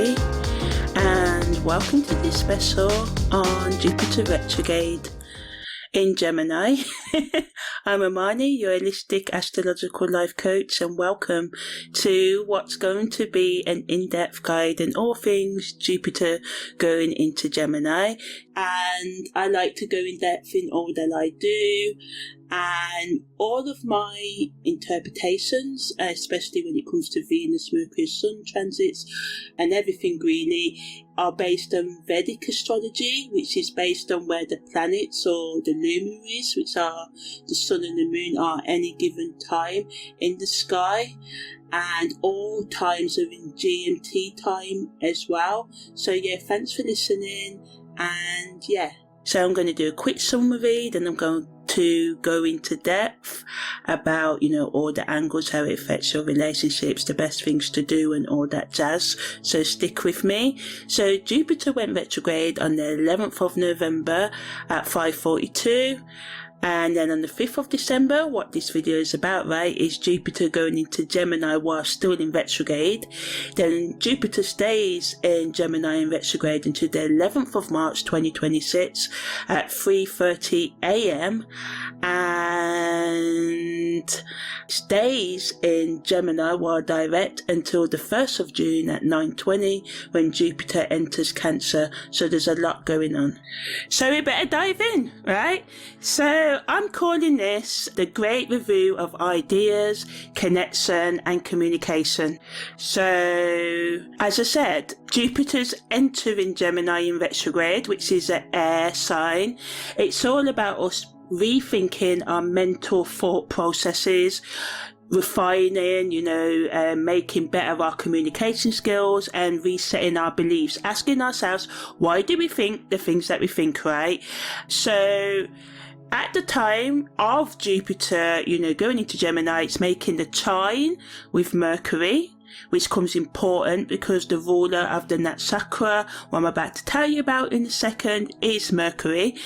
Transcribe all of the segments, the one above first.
Astrology, and welcome to this special on Jupiter Retrograde in Gemini. I'm Amani, your holistic astrological life coach, and welcome to what's going to be an in-depth guide in all things Jupiter going into Gemini. And I like to go in depth in all that I do, and all of my interpretations, especially when it comes to Venus, Mercury, Sun transits and everything really, are based on Vedic astrology, which is based on where the planets or the luminaries, which are the sun and the moon, are at any given time in the sky. And all times are in GMT time as well. So yeah, thanks for listening. And yeah, so I'm going to do a quick summary, then I'm going to go into depth about, all the angles, how it affects your relationships, the best things to do and all that jazz. So stick with me. So Jupiter went retrograde on the 11th of November at 5:42. And then on the 5th of December, what this video is about, right, is Jupiter going into Gemini while still in retrograde. Then Jupiter stays in Gemini in retrograde until the 11th of March 2026 at 3:30 a.m. and stays in Gemini while direct until the 1st of June at 9:20 when Jupiter enters Cancer. So there's a lot going on. So we better dive in, right? So I'm calling this the Great Review of Ideas, Connection and Communication. So, as I said, Jupiter's entering Gemini in retrograde, which is an air sign. It's all about us rethinking our mental thought processes, refining, making better our communication skills and resetting our beliefs, asking ourselves, why do we think the things that we think, right? So, at the time of Jupiter, going into Gemini, it's making the trine with Mercury, which comes important because the ruler of the Natsakra, what I'm about to tell you about in a second, is Mercury.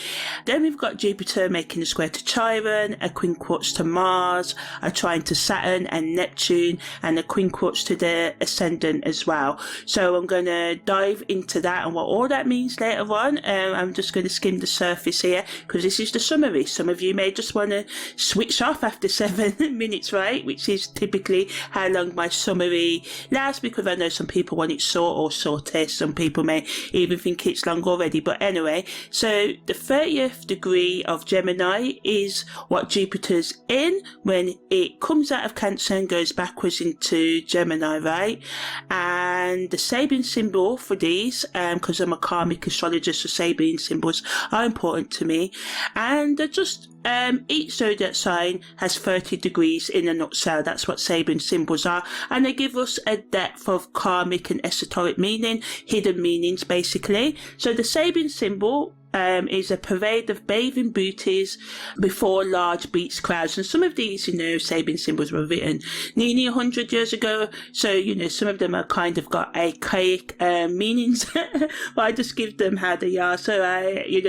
Then we've got Jupiter making a square to Chiron, a quincunx to Mars, a trine to Saturn and Neptune, and a quincunx to the Ascendant as well. So I'm going to dive into that and what all that means later on. I'm just going to skim the surface here because this is the summary. Some of you may just want to switch off after 7 minutes, right? Which is typically how long my summary lasts, because I know some people want it short or shorter. Some people may even think it's long already. But anyway, so the 30th degree of Gemini is what Jupiter's in when it comes out of Cancer and goes backwards into Gemini, right? And the Sabian symbol for these, because I'm a karmic astrologist, so Sabian symbols are important to me. And they're just each zodiac sign has 30 degrees in a nutshell. That's what Sabian symbols are, and they give us a depth of karmic and esoteric meaning, hidden meanings basically. So the Sabian symbol is a parade of bathing booties before large beach crowds. And some of these, Sabian symbols were written nearly 100 years ago. So, some of them are kind of got archaic meanings, but I just give them how they are. So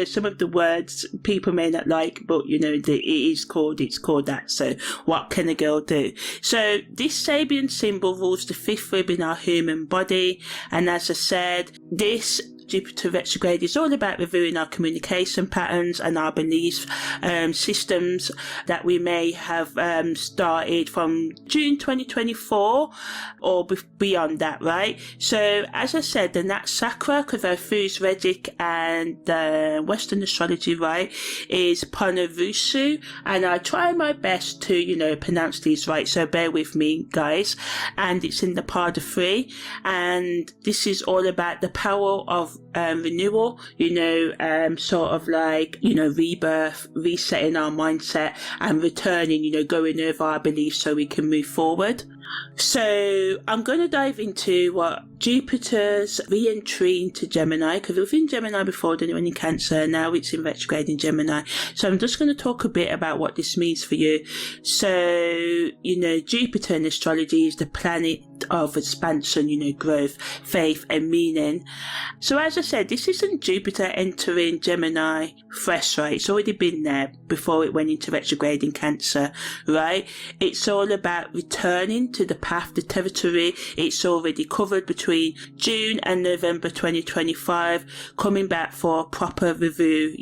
some of the words people may not like, but, it's called that. So what can a girl do? So this Sabian symbol rules the 5th rib in our human body. And as I said, this Jupiter retrograde is all about reviewing our communication patterns and our belief systems that we may have started from June 2024 or beyond that, right? So, as I said, the Natsakra, because Fus Vedic and Western astrology, right, is Punavusu, and I try my best to, pronounce these right, so bear with me, guys. And it's in the Pada 3, and this is all about the power of renewal, sort of like, rebirth, resetting our mindset and returning, going over our beliefs so we can move forward. So I'm going to dive into what Jupiter's re-entry into Gemini, because it was in Gemini before, then it went in Cancer, now it's in retrograde in Gemini. So I'm just going to talk a bit about what this means for you. So, Jupiter in astrology is the planet of expansion, growth, faith and meaning. So as I said, this isn't Jupiter entering Gemini fresh, right? It's already been there before it went into retrograde in Cancer, right? It's all about returning to the path, the territory it's already covered between June and November 2025, coming back for a proper review,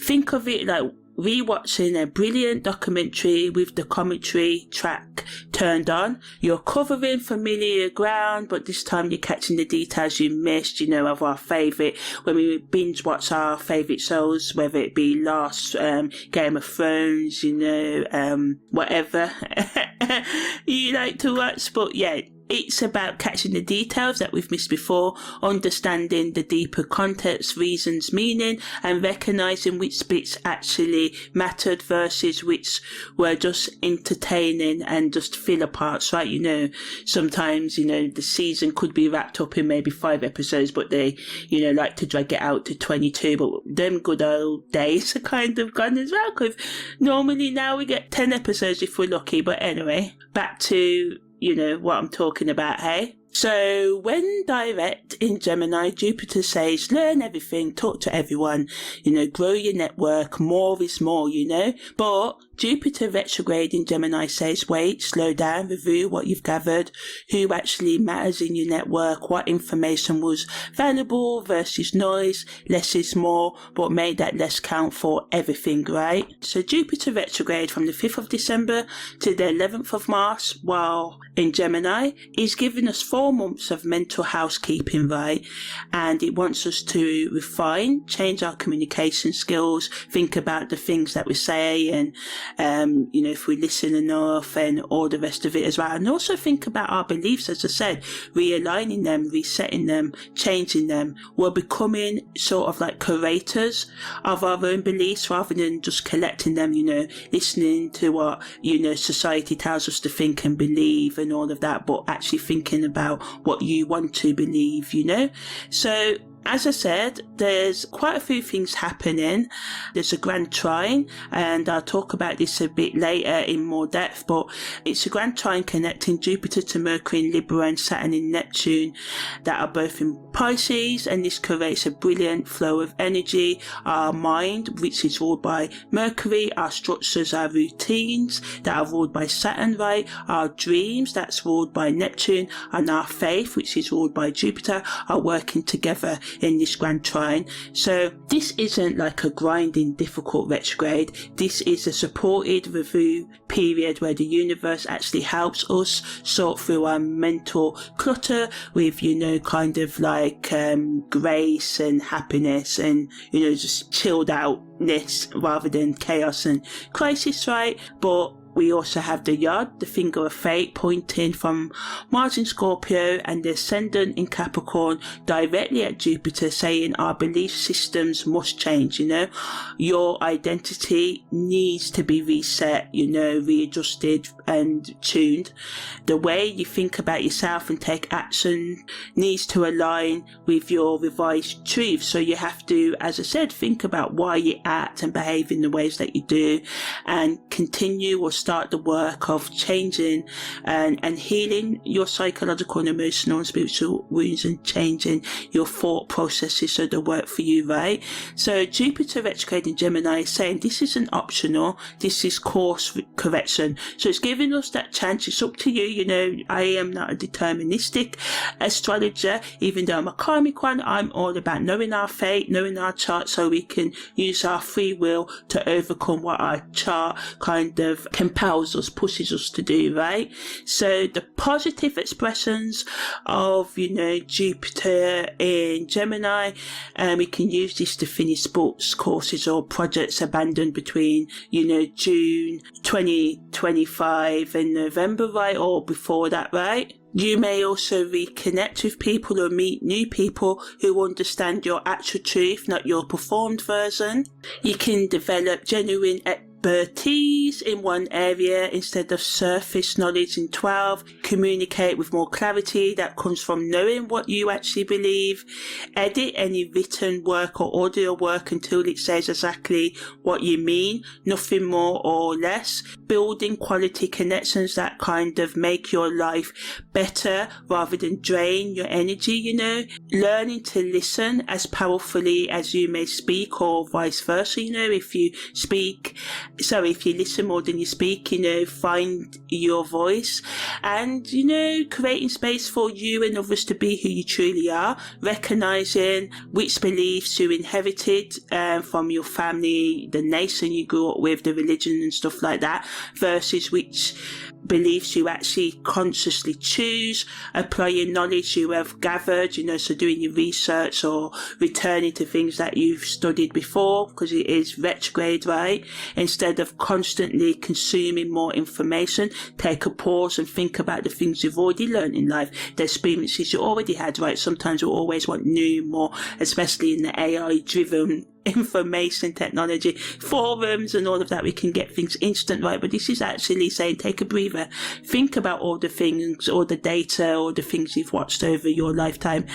Think of it like rewatching a brilliant documentary with the commentary track turned on. You're covering familiar ground, but this time you're catching the details you missed, of our favourite, when we binge watch our favourite shows, whether it be Lost, Game of Thrones, whatever you like to watch. But yeah, it's about catching the details that we've missed before, understanding the deeper context, reasons, meaning, and recognising which bits actually mattered versus which were just entertaining and just filler parts, right? Sometimes, the season could be wrapped up in maybe 5 episodes, but they, like to drag it out to 22, but them good old days are kind of gone as well, because normally now we get 10 episodes if we're lucky. But anyway, back to what I'm talking about, hey? So when direct in Gemini, Jupiter says, learn everything, talk to everyone, grow your network, more is more, But Jupiter retrograde in Gemini says, wait, slow down, review what you've gathered, who actually matters in your network, what information was valuable versus noise, less is more, but make that less count for everything, right? So Jupiter retrograde from the 5th of December to the 11th of March, while in Gemini, is giving us 4 months of mental housekeeping, right? And it wants us to refine, change our communication skills, think about the things that we say, and if we listen enough and all the rest of it as well. And also think about our beliefs, as I said, realigning them, resetting them, changing them. We're becoming sort of like curators of our own beliefs rather than just collecting them, listening to what, society tells us to think and believe and all of that, but actually thinking about what you want to believe, So as I said, there's quite a few things happening. There's a grand trine, and I'll talk about this a bit later in more depth, but it's a grand trine connecting Jupiter to Mercury in Libra and Saturn in Neptune that are both in Pisces, and this creates a brilliant flow of energy. Our mind, which is ruled by Mercury, our structures, our routines that are ruled by Saturn, right? Our dreams, that's ruled by Neptune, and our faith, which is ruled by Jupiter, are working together in this grand trine. So this isn't like a grinding difficult retrograde. This is a supported review period where the universe actually helps us sort through our mental clutter with kind of like grace and happiness and just chilled outness rather than chaos and crisis, right? But we also have the Yod, the finger of fate, pointing from Mars in Scorpio and the ascendant in Capricorn directly at Jupiter, saying our belief systems must change, Your identity needs to be reset, readjusted and tuned. The way you think about yourself and take action needs to align with your revised truth. So you have to, as I said, think about why you act and behave in the ways that you do, and continue or start the work of changing and healing your psychological and emotional and spiritual wounds, and changing your thought processes so they work for you, right? So Jupiter retrograde in Gemini is saying this isn't optional, this is course correction. So it's giving us that chance. It's up to you. I am not a deterministic astrologer, even though I'm a karmic one. I'm all about knowing our fate, knowing our chart, so we can use our free will to overcome what our chart kind of compels us, pushes us to do, right? So the positive expressions of, Jupiter in Gemini, we can use this to finish sports courses or projects abandoned between, June 2025 and November, right? Or before that, right? You may also reconnect with people or meet new people who understand your actual truth, not your performed version. You can develop genuine expertise in one area instead of surface knowledge in 12. Communicate with more clarity that comes from knowing what you actually believe. Edit any written work or audio work until it says exactly what you mean, nothing more or less. Building quality connections that kind of make your life better rather than drain your energy, Learning to listen as powerfully as you may speak, or vice versa, if you listen more than you speak, find your voice. And, creating space for you and others to be who you truly are, recognizing which beliefs you inherited from your family, the nation you grew up with, the religion and stuff like that, versus which beliefs you actually consciously choose, applying knowledge you have gathered, so doing your research or returning to things that you've studied before, because it is retrograde, right? Instead of constantly consuming more information, take a pause and think about the things you've already learned in life, the experiences you already had, right? Sometimes we always want new, more, especially in the AI-driven information technology forums and all of that. We can get things instant, right? But this is actually saying, take a breather, think about all the things, all the data, all the things you've watched over your lifetime,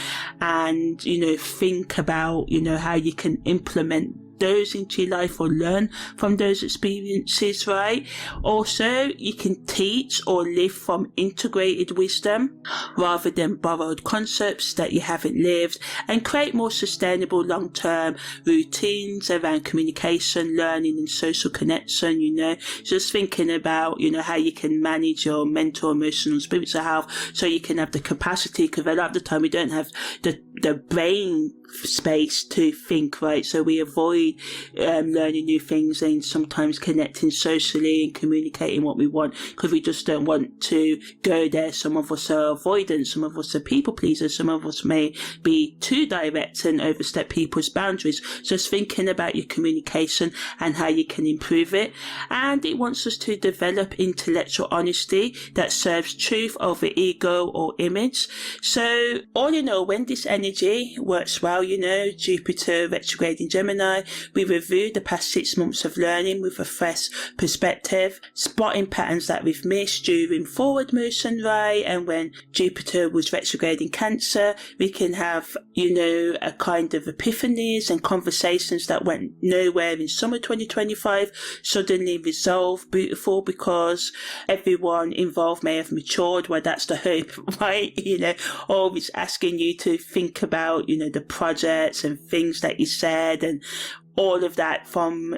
and think about how you can implement those into your life or learn from those experiences, right? Also, you can teach or live from integrated wisdom rather than borrowed concepts that you haven't lived, and create more sustainable long-term routines around communication, learning and social connection, just thinking about, how you can manage your mental, emotional, spiritual health, so you can have the capacity, because a lot of the time we don't have the brain space to think, right? So we avoid learning new things and sometimes connecting socially and communicating what we want, because we just don't want to go there. Some of us are avoidant, some of us are people pleasers, some of us may be too direct and overstep people's boundaries. Just thinking about your communication and how you can improve it. And it wants us to develop intellectual honesty that serves truth over ego or image. So all in all, when this energy works well, Jupiter retrograde in Gemini, we review the past 6 months of learning with a fresh perspective, spotting patterns that we've missed during forward motion, right? And when Jupiter was retrograde in Cancer, we can have, a kind of epiphanies and conversations that went nowhere in summer 2025 suddenly resolve. Beautiful, because everyone involved may have matured. Well, that's the hope, right? Always asking you to think about, the projects and things that you said and all of that from,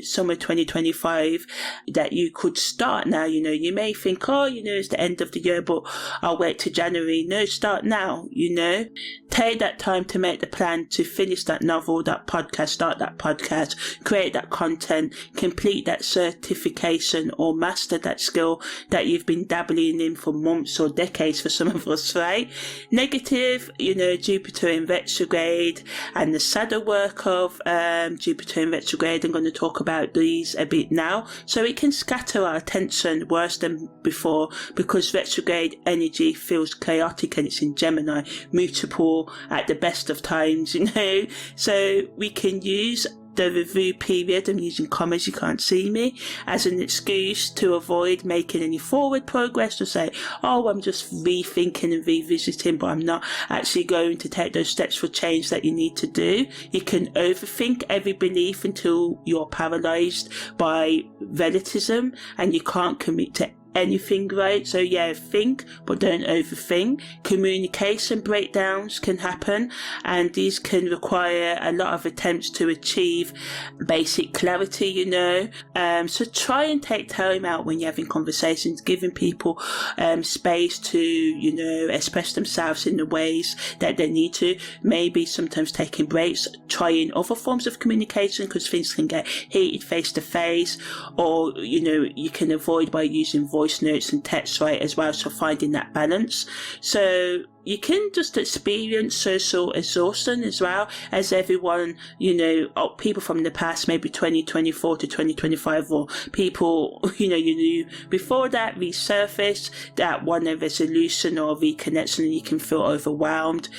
summer 2025 that you could start now. You may think, it's the end of the year, but I'll wait till January. No, start now, Take that time to make the plan to finish that novel, that podcast, start that podcast, create that content, complete that certification or master that skill that you've been dabbling in for months or decades for some of us, right? Negative, Jupiter in retrograde and the shadow work of Jupiter in retrograde. I'm going to talk about these a bit now. So it can scatter our attention worse than before, because retrograde energy feels chaotic and it's in Gemini, mutable at the best of times, So we can use the review period, I'm using commas, you can't see me, as an excuse to avoid making any forward progress, to say, I'm just rethinking and revisiting, but I'm not actually going to take those steps for change that you need to do. You can overthink every belief until you're paralyzed by relativism and you can't commit to anything, right? So think, but don't overthink. Communication breakdowns can happen, and these can require a lot of attempts to achieve basic clarity, So try and take time out when you're having conversations, giving people space to, express themselves in the ways that they need to. Maybe sometimes taking breaks, trying other forms of communication, because things can get heated face to face, or, you can avoid by using voice notes and text, right, as well. So finding that balance. So you can just experience social exhaustion as well, as everyone, you know, people from the past, maybe 2024 to 2025, or people, you know, you knew before that resurface, that want a resolution or reconnection, and you can feel overwhelmed.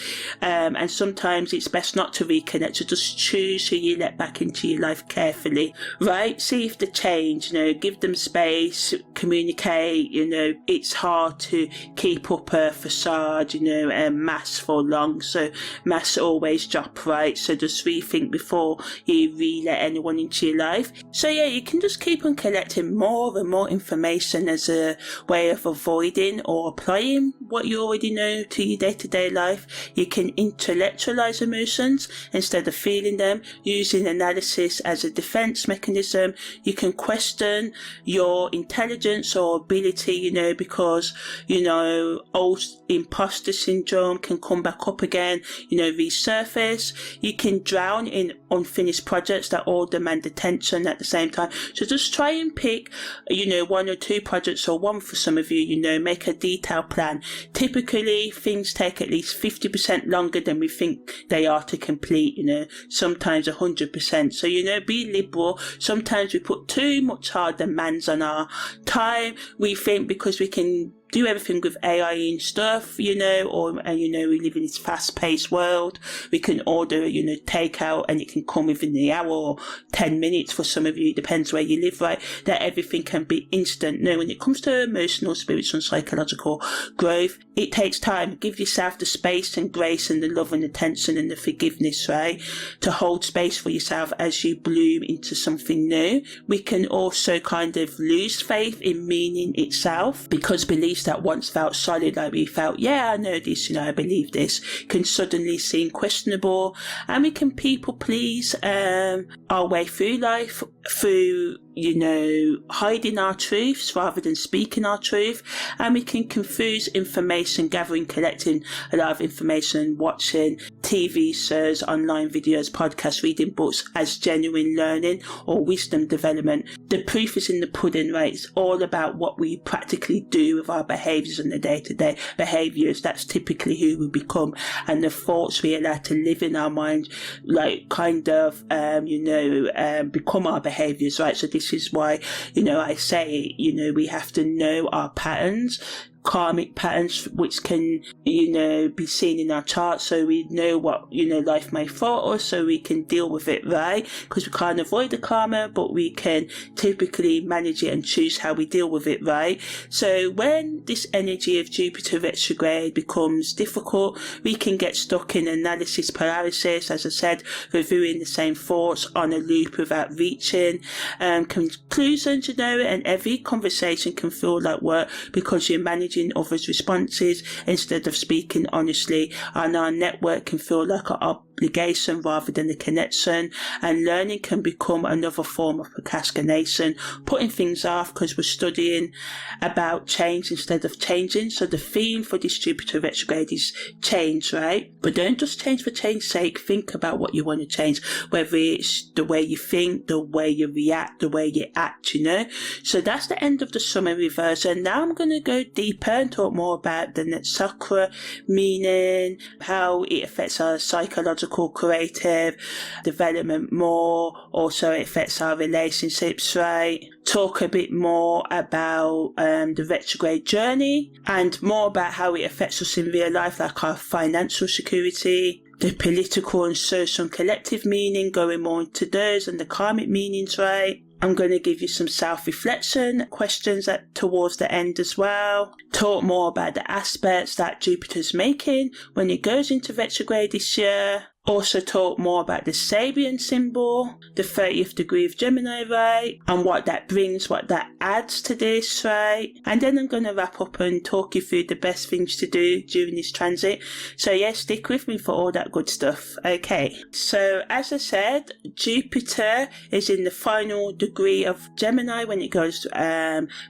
And sometimes it's best not to reconnect, so just choose who you let back into your life carefully, right? See if they change, you know, give them space, communicate. You know, it's hard to keep up a facade, you know, and mask for long, so masks always drop, right? So just rethink before you re-let anyone into your life. So yeah, you can just keep on collecting more and more information as a way of avoiding or applying what you already know to your day-to-day life. You can intellectualize emotions instead of feeling them, using analysis as a defense mechanism. You can question your intelligence or ability, you know, because, you know, old imposter syndrome can come back up again, you know, resurface. You can drown in unfinished projects that all demand attention at the same time. So just try and pick, you know, 1 or 2 projects, or one for some of you, you know, make a detailed plan. Typically, things take at least 50% longer than we think they are to complete, you know, sometimes 100%. So, you know, be liberal. Sometimes we put too much hard demands on our time. We think because we can do everything with AI and stuff, you know, and you know, we live in this fast-paced world. We can order, you know, takeout, and it can come within the hour or 10 minutes for some of you, depends where you live, right? That everything can be instant. No, when it comes to emotional, spiritual and psychological growth, it takes time. Give yourself the space and grace and the love and attention and the forgiveness, right? To hold space for yourself as you bloom into something new. We can also kind of lose faith in meaning itself, because beliefs that once felt solid, like we felt, yeah, I know this, you know, I believe this, can suddenly seem questionable. And we can people please our way through life through, you know, hiding our truths rather than speaking our truth. And we can confuse information gathering, collecting a lot of information, watching TV shows, online videos, podcasts, reading books as genuine learning or wisdom development. The proof is in the pudding, right? It's all about what we practically do with our behaviours and the day-to-day behaviours. That's typically who we become, and the thoughts we allow to live in our mind, like kind of, you know, become our behaviours, right? So this is why, you know, I say, you know, we have to know our patterns, karmic patterns, which can, you know, be seen in our chart, so we know what, you know, life may throw us, so we can deal with it, right? Because we can't avoid the karma, but we can typically manage it and choose how we deal with it, right? So when this energy of Jupiter retrograde becomes difficult, we can get stuck in analysis paralysis, as I said, reviewing the same thoughts on a loop without reaching conclusions, you know, and every conversation can feel like work because you're managing others' responses instead of speaking honestly, and our network can feel like an obligation rather than a connection, and learning can become another form of procrastination, putting things off because we're studying about change instead of changing. So the theme for this Jupiter retrograde is change, right? But don't just change for change's sake. Think about what you want to change, whether it's the way you think, the way you react, the way you act, you know. So that's the end of the summary version. Now I'm going to go deeper and talk more about the Naksatra meaning, how it affects our psychological, creative development more. Also, it affects our relationships, right? Talk a bit more about the retrograde journey, and more about how it affects us in real life, like our financial security, the political and social and collective meaning, going more into those, and the karmic meanings, right? I'm going to give you some self-reflection questions towards the end as well. Talk more about the aspects that Jupiter's making when it goes into retrograde this year. Also talk more about the Sabian symbol, the 30th degree of Gemini, right? And what that brings, what that adds to this, right? And then I'm going to wrap up and talk you through the best things to do during this transit. So yeah, stick with me for all that good stuff. Okay, so as I said, Jupiter is in the final degree of Gemini when it goes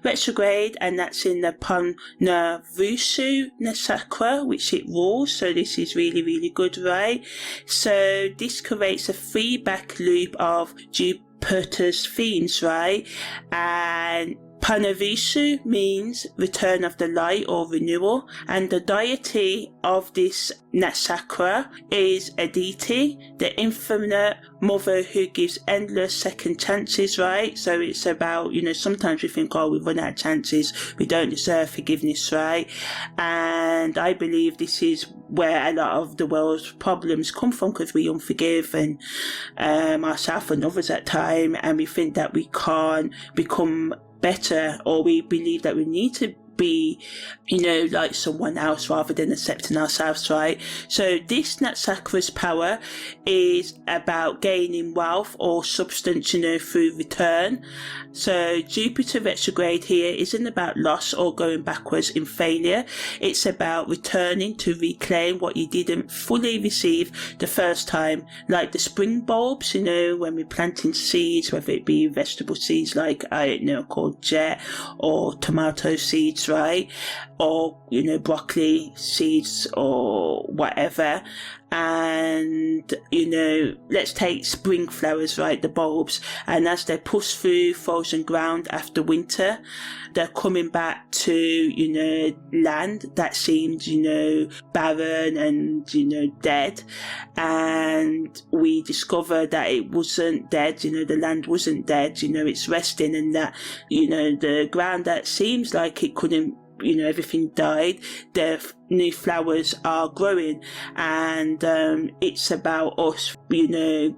retrograde, and that's in the Punarvushu Nakshatra, which it rules. So this is really, really good, right? So this creates a feedback loop of Jupiter's themes, right? And Panavisu means return of the light or renewal, and the deity of this Natsakra is Aditi, the infinite mother who gives endless second chances, right? So it's about, sometimes we think, oh, we've run out of chances, we don't deserve forgiveness, right? And I believe this is where a lot of the world's problems come from, because we unforgive and ourselves and others at time, and we think that we can't become better, or we believe that we need to be, like someone else rather than accepting ourselves, right? So this Natsakra's power is about gaining wealth or substance, through return. So Jupiter retrograde here isn't about loss or going backwards in failure. It's about returning to reclaim what you didn't fully receive the first time, like the spring bulbs, when we're planting seeds, whether it be vegetable seeds like, called jet, or tomato seeds, right? Or, broccoli seeds or whatever. And, let's take spring flowers, right? The bulbs. And as they push through frozen ground after winter, they're coming back to, land that seemed, barren and, dead. And we discover that it wasn't dead, the land wasn't dead, it's resting, and that, the ground that seems like it couldn't, everything died, the new flowers are growing. And it's about us,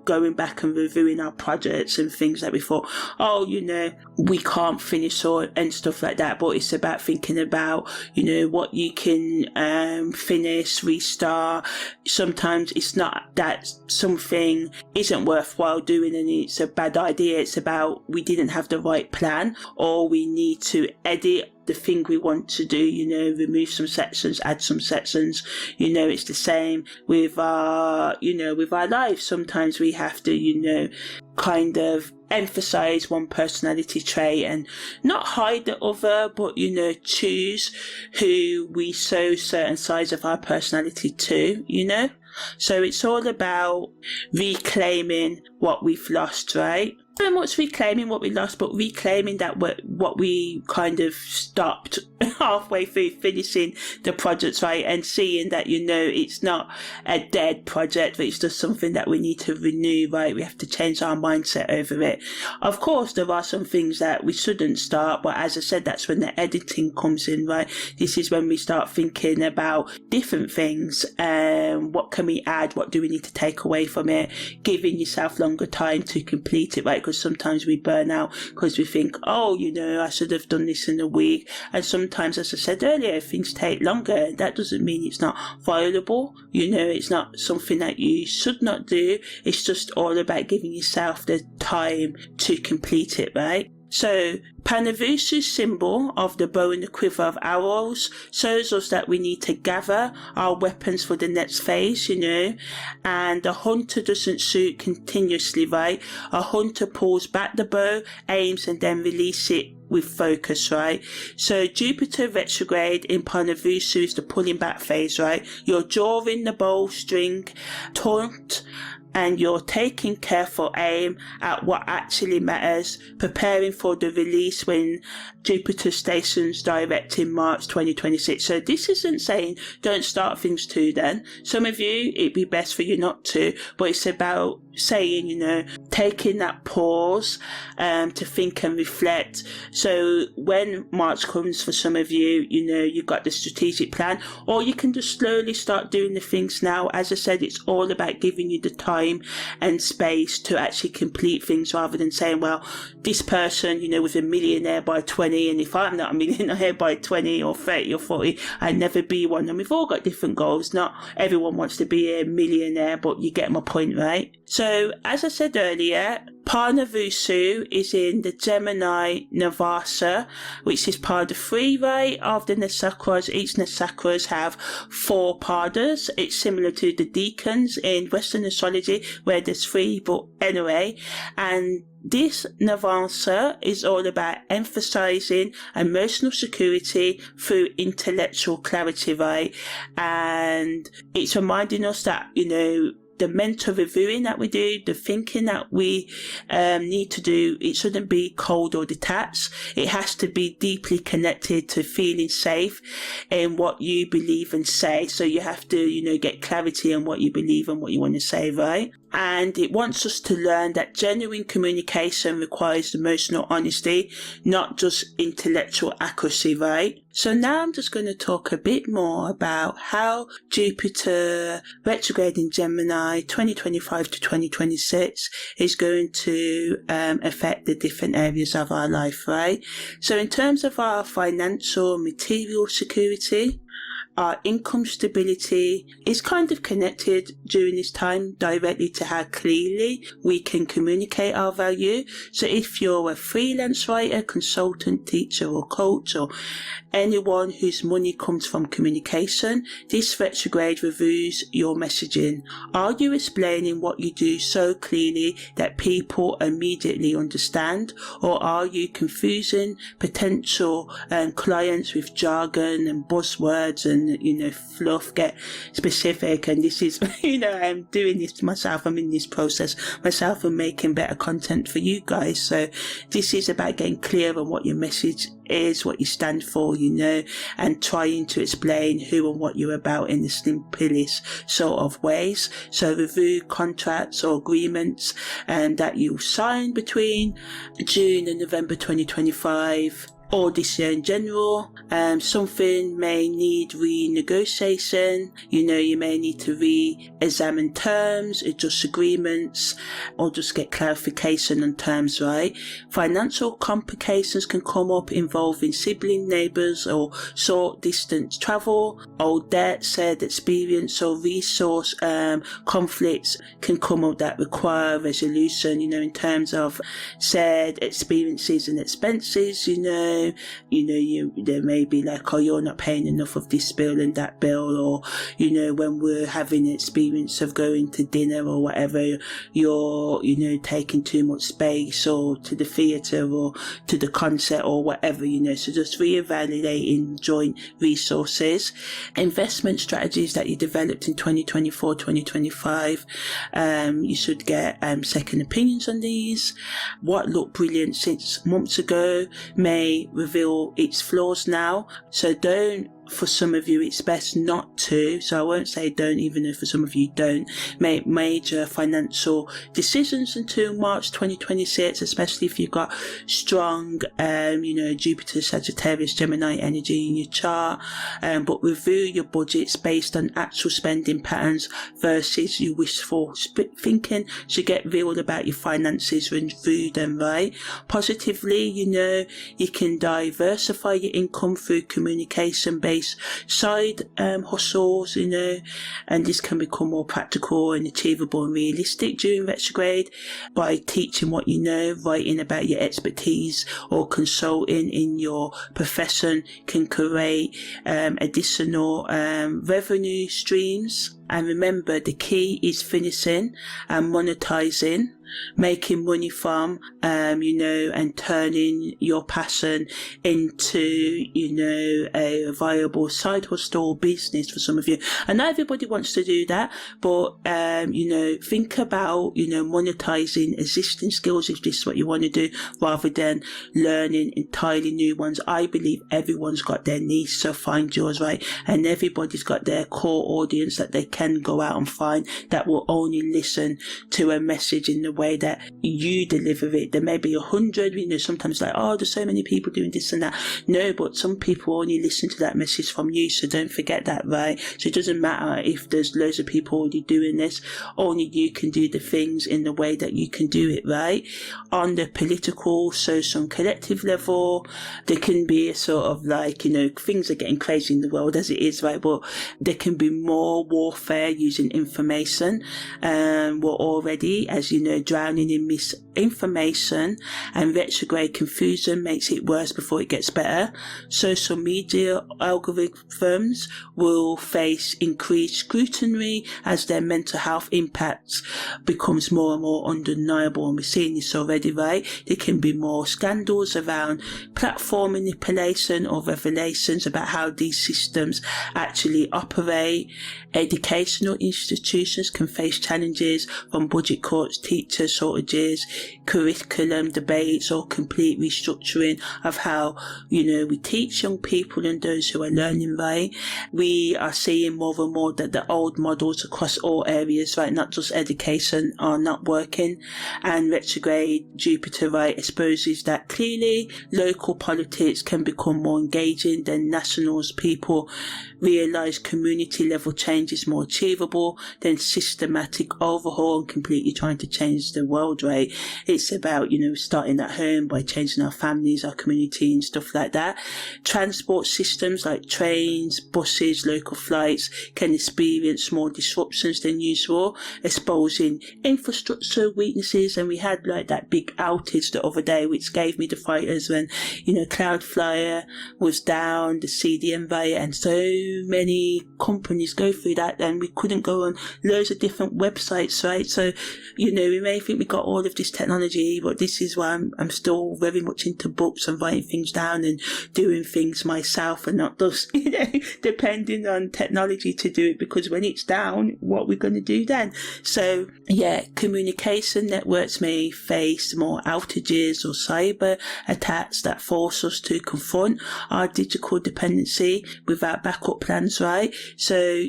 going back and reviewing our projects and things that we thought, we can't finish and stuff like that. But it's about thinking about, what you can finish, restart. Sometimes it's not that something isn't worthwhile doing and it's a bad idea. It's about we didn't have the right plan, or we need to edit the thing we want to do, remove some sections, add some sections. It's the same with our, with our lives. Sometimes we have to, kind of emphasize one personality trait and not hide the other, but, choose who we show certain sides of our personality to, So it's all about reclaiming what we've lost, right? So much reclaiming what we lost, but reclaiming that what we kind of stopped halfway through finishing the projects, right? And seeing that, it's not a dead project, but it's just something that we need to renew, right? We have to change our mindset over it. Of course, there are some things that we shouldn't start, but as I said, that's when the editing comes in, right? This is when we start thinking about different things. What can we add? What do we need to take away from it? Giving yourself longer time to complete it, right? Because sometimes we burn out because we think, I should have done this in a week. And sometimes, as I said earlier, things take longer. That doesn't mean it's not viable. It's not something that you should not do. It's just all about giving yourself the time to complete it, right? So Panavusu's symbol of the bow and the quiver of arrows shows us that we need to gather our weapons for the next phase, and the hunter doesn't shoot continuously, right? A hunter pulls back the bow, aims, and then release it with focus, right? So Jupiter retrograde in Panavusu is the pulling back phase, right? You're drawing the bowstring taut, and you're taking careful aim at what actually matters, preparing for the release when Jupiter stations direct in March 2026. So this isn't saying don't start things too then. Some of you, it'd be best for you not to, but it's about saying, taking that pause to think and reflect. So when March comes for some of you, you've got the strategic plan, or you can just slowly start doing the things now. As I said, it's all about giving you the time and space to actually complete things, rather than saying, well, this person, was a millionaire by 20, and if I'm not a millionaire by 20 or 30 or 40, I'd never be one. And we've all got different goals. Not everyone wants to be a millionaire, but you get my point, right? So, as I said earlier, Panavusu is in the Gemini Navasa, which is part of 3, right, of the Natsakras. Each Natsakras have 4 padas. It's similar to the decans in Western astrology, where there's 3, but anyway. And this Navasa is all about emphasizing emotional security through intellectual clarity, right? And it's reminding us that, the mental reviewing that we do, the thinking that we need to do, it shouldn't be cold or detached. It has to be deeply connected to feeling safe in what you believe and say. So you have to, get clarity on what you believe and what you want to say, right? And it wants us to learn that genuine communication requires emotional honesty, not just intellectual accuracy, right? So now I'm just going to talk a bit more about how Jupiter retrograde in Gemini 2025 to 2026 is going to affect the different areas of our life, right? So in terms of our financial material security, our income stability is kind of connected during this time directly to how clearly we can communicate our value. So if you're a freelance writer, consultant, teacher or coach, or anyone whose money comes from communication, this retrograde reviews your messaging. Are you explaining what you do so clearly that people immediately understand, or are you confusing potential clients with jargon and buzzwords and fluff? Get specific. And this is I'm doing this myself. I'm in this process myself and making better content for you guys. So this is about getting clear on what your message is, what you stand for, and trying to explain who and what you're about in the simplest sort of ways. So review contracts or agreements that you sign between June and November 2025 or this year in general. Something may need renegotiation. You may need to re-examine terms, adjust agreements, or just get clarification on terms, right? Financial complications can come up involving sibling, neighbours, or short distance travel. Old debt, shared experience, or resource conflicts can come up that require resolution, in terms of shared experiences and expenses, there may be like, oh, you're not paying enough of this bill and that bill, or when we're having an experience of going to dinner or whatever, you're taking too much space, or to the theatre or to the concert or whatever, so just reevaluating joint resources. Investment strategies that you developed in 2024 2025, you should get second opinions on these. What looked brilliant 6 months ago may reveal its flaws now. So for some of you it's best not to, so I won't say don't, even if for some of you don't make major financial decisions until March 2026, especially if you've got strong Jupiter, Sagittarius, Gemini energy in your chart. But review your budgets based on actual spending patterns versus your wishful thinking. So get real about your finances, review them, right? Positively, you can diversify your income through communication based side hustles, and this can become more practical and achievable and realistic during retrograde by teaching what you know, writing about your expertise, or consulting in your profession can create additional revenue streams. And remember, the key is finishing and monetizing, making money from, and turning your passion into, a viable side hustle business for some of you. And not everybody wants to do that, but, think about, monetizing existing skills if this is what you want to do, rather than learning entirely new ones. I believe everyone's got their niche, so find yours, right? And everybody's got their core audience that they can go out and find, that will only listen to a message in the way that you deliver it. There may be 100, sometimes like, oh, there's so many people doing this and that. No, but some people only listen to that message from you, so don't forget that, right? So it doesn't matter if there's loads of people already doing this, only you can do the things in the way that you can do it, right? On the political, social and collective level, there can be a sort of like, things are getting crazy in the world as it is, right? But there can be more warfare using information. We're already, as you know, drowning in misinformation, and retrograde confusion makes it worse before it gets better. Social media algorithms will face increased scrutiny as their mental health impacts becomes more and more undeniable, and we're seeing this already, right? There can be more scandals around platform manipulation or revelations about how these systems actually operate. Education educational institutions can face challenges from budget cuts, teacher shortages, curriculum debates, or complete restructuring of how, we teach young people and those who are learning, right? We are seeing more and more that the old models across all areas, right, not just education, are not working. And retrograde Jupiter, right, exposes that clearly local politics can become more engaging than nationals. People realise community level change is more achievable than systematic overhaul and completely trying to change the world, right? It's about, starting at home by changing our families, our community and stuff like that. Transport systems like trains, buses, local flights can experience more disruptions than usual, exposing infrastructure weaknesses. And we had like that big outage the other day, which gave me the fighters when, Cloudflare was down, the CDM variant, and so many companies go through that, and we couldn't go on loads of different websites, right? So, we may think we got all of this technology, but this is why I'm still very much into books and writing things down and doing things myself and not just, depending on technology to do it, because when it's down, what we're going to do then? So, communication networks may face more outages or cyber attacks that force us to confront our digital dependency without backup plans, right? So,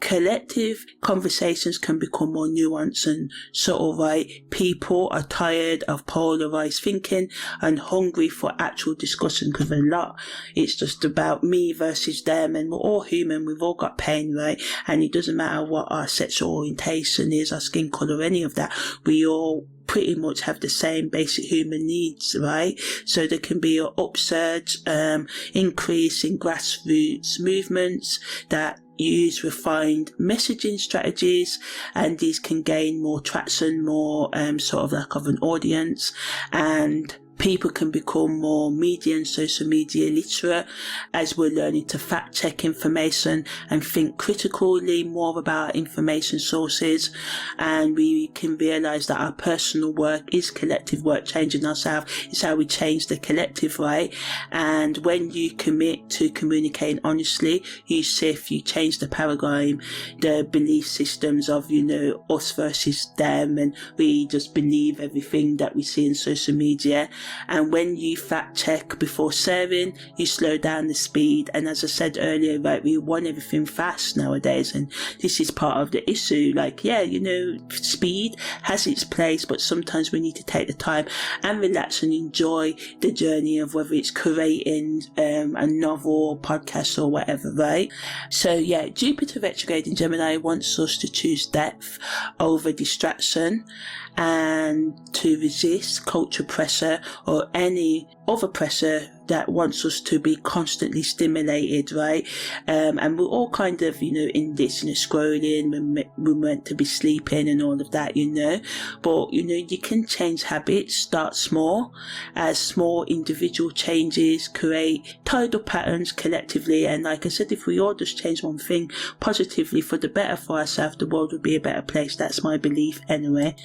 collective conversations can become more nuanced and subtle, right? People are tired of polarized thinking and hungry for actual discussion, because a lot it's just about me versus them, and we're all human, we've all got pain, right? And it doesn't matter what our sexual orientation is, our skin color, any of that, we all pretty much have the same basic human needs, right? So there can be an upsurge, increase in grassroots movements that use refined messaging strategies, and these can gain more traction, more sort of like of an audience, and people can become more media and social media literate as we're learning to fact check information and think critically more about information sources. And we can realise that our personal work is collective work. Changing ourselves is how we change the collective, right? And when you commit to communicating honestly, you shift, you change the paradigm, the belief systems of, us versus them, and we just believe everything that we see in social media. And when you fact check before sharing, you slow down the speed. And as I said earlier, right, we want everything fast nowadays, and this is part of the issue. Like, speed has its place, but sometimes we need to take the time and relax and enjoy the journey of whether it's creating a novel or podcast or whatever, right? So Jupiter retrograde in Gemini wants us to choose depth over distraction and to resist culture pressure or any other pressure that wants us to be constantly stimulated, right? And we're all kind of, in this, scrolling, we're meant to be sleeping and all of that, but, you can change habits, start small, as small individual changes create tidal patterns collectively. And like I said, if we all just change one thing positively for the better for ourselves, the world would be a better place. That's my belief anyway.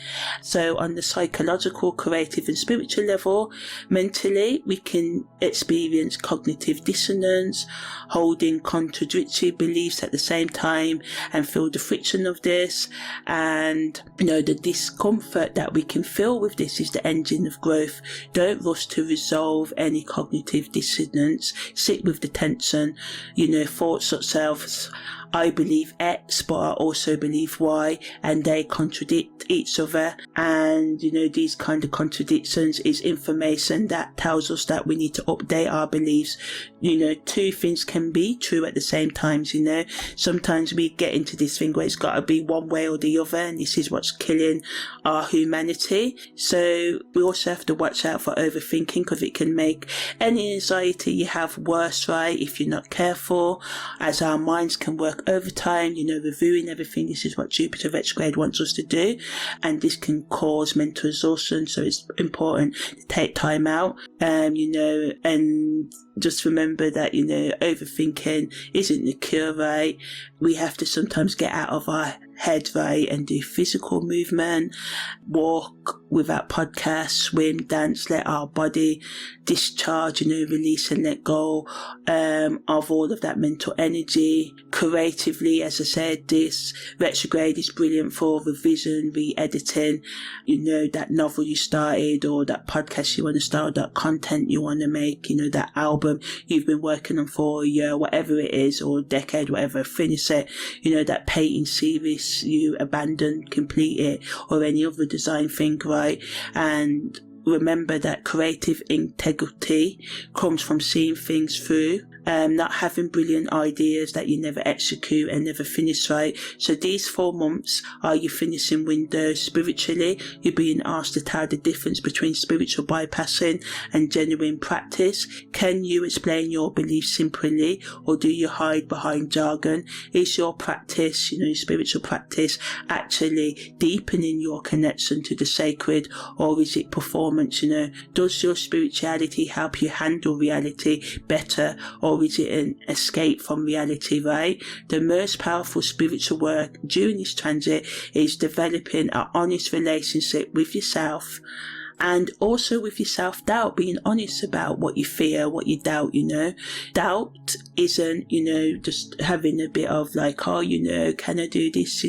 So on the psychological, creative and spiritual level, mentally, we can experience cognitive dissonance, holding contradictory beliefs at the same time, and feel the friction of this. And the discomfort that we can feel with this is the engine of growth. Don't rush to resolve any cognitive dissonance. Sit with the tension. Thoughts such as I believe X, but I also believe Y, and they contradict each other. And, these kind of contradictions is information that tells us that we need to update our beliefs. Two things can be true at the same time, Sometimes we get into this thing where it's got to be one way or the other, and this is what's killing our humanity. So we also have to watch out for overthinking, because it can make any anxiety you have worse, right, if you're not careful, as our minds can work overtime, reviewing everything. This is what Jupiter retrograde wants us to do, and this can cause mental exhaustion. So it's important to take time out, and just remember that, overthinking isn't the cure, right? We have to sometimes get out of our ahead, right, and do physical movement, walk without podcasts, swim, dance, let our body discharge, release and let go of all of that mental energy. Creatively, as I said, this retrograde is brilliant for revision, re-editing, that novel you started, or that podcast you want to start, or that content you want to make, that album you've been working on for a year, whatever it is, or a decade, whatever, finish it, that painting series you abandoned, complete it, or any other design thing, right? And remember that creative integrity comes from seeing things through, not having brilliant ideas that you never execute and never finish, right? So these 4 months are your finishing window spiritually. You're being asked to tell the difference between spiritual bypassing and genuine practice. Can you explain your beliefs simply, or do you hide behind jargon? Is your practice, spiritual practice, actually deepening your connection to the sacred, or is it performance? Does your spirituality help you handle reality better, or is it an escape from reality, right? The most powerful spiritual work during this transit is developing an honest relationship with yourself, and also with your self-doubt, being honest about what you fear, what you doubt, Doubt isn't, just having a bit of like, oh, can I do this,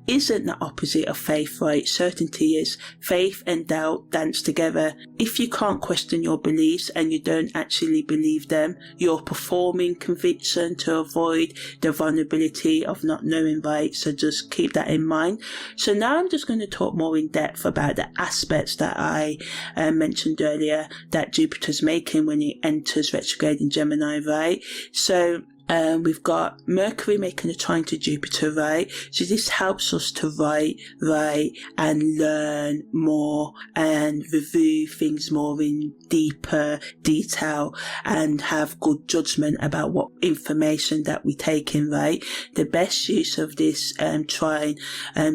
isn't the opposite of faith, right? Certainty is. Faith and doubt dance together. If you can't question your beliefs and you don't actually believe them, you're performing conviction to avoid the vulnerability of not knowing, right? So just keep that in mind. So now I'm just going to talk more in depth about the aspects that I mentioned earlier that Jupiter's making when it enters retrograde in Gemini, right? So we've got Mercury making a trine to Jupiter, right? So this helps us to write, and learn more and review things more in deeper detail and have good judgment about what information that we take in, right? The best use of this trine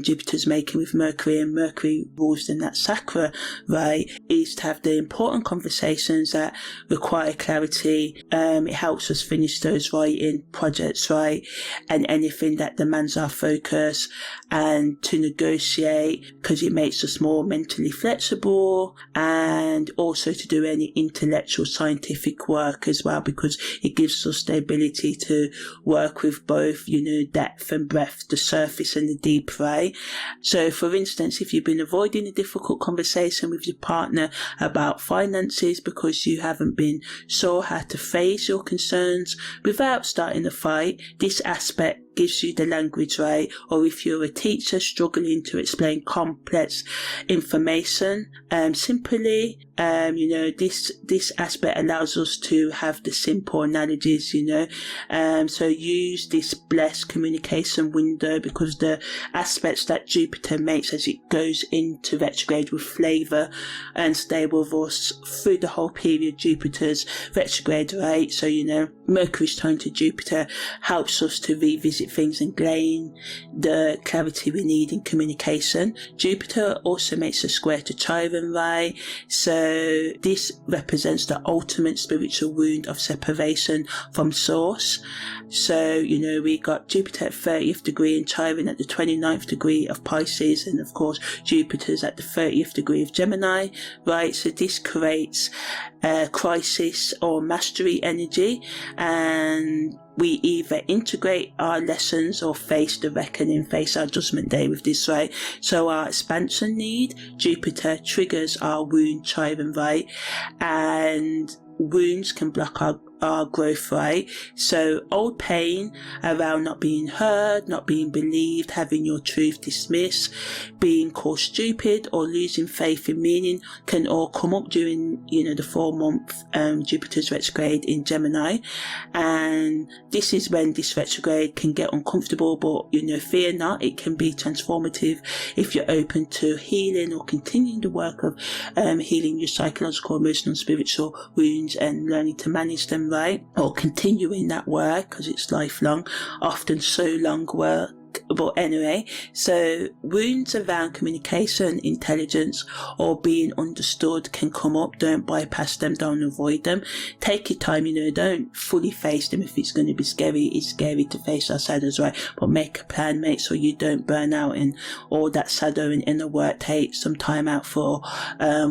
Jupiter's making with Mercury, and Mercury rules in that Sakra, right, is to have the important conversations that require clarity. It helps us finish those writing projects, right, and anything that demands our focus, and to negotiate, because it makes us more mentally flexible, and also to do any intellectual scientific work as well, because it gives us the ability to work with both, depth and breadth, the surface and the deep, right? So for instance, if you've been avoiding a difficult conversation with your partner about finances because you haven't been sure how to face your concerns without starting a fight, this aspect gives you the language, right? Or if you're a teacher struggling to explain complex information, simply, this aspect allows us to have the simple analogies, so use this blessed communication window, because the aspects that Jupiter makes as it goes into retrograde with flavour and stay with us through the whole period Jupiter's retrograde, right? So, Mercury's trine to Jupiter helps us to revisit things and gain the clarity we need in communication. Jupiter also makes a square to Chiron, right? So this represents the ultimate spiritual wound of separation from source. So, we got Jupiter at 30th degree and Chiron at the 29th degree of Pisces, and of course Jupiter's at the 30th degree of Gemini, right? So this creates crisis or mastery energy, and we either integrate our lessons or face the reckoning, face our judgment day with this, right? So our expansion need, Jupiter triggers our wound, Chiron, right? And wounds can block our growth, right? So old pain around not being heard, not being believed, having your truth dismissed, being called stupid, or losing faith in meaning can all come up during, the 4-month Jupiter's retrograde in Gemini. And this is when this retrograde can get uncomfortable, but, fear not, it can be transformative if you're open to healing or continuing the work of healing your psychological, emotional, spiritual wounds and learning to manage them, right? Or continuing that work, because it's lifelong, often so long work But anyway, so wounds around communication, intelligence, or being understood can come up. Don't bypass them, don't avoid them. Take your time, don't fully face them. If it's going to be scary, it's scary to face our shadows, right? But make a plan, make sure you don't burn out in all that shadow and inner work. Take some time out for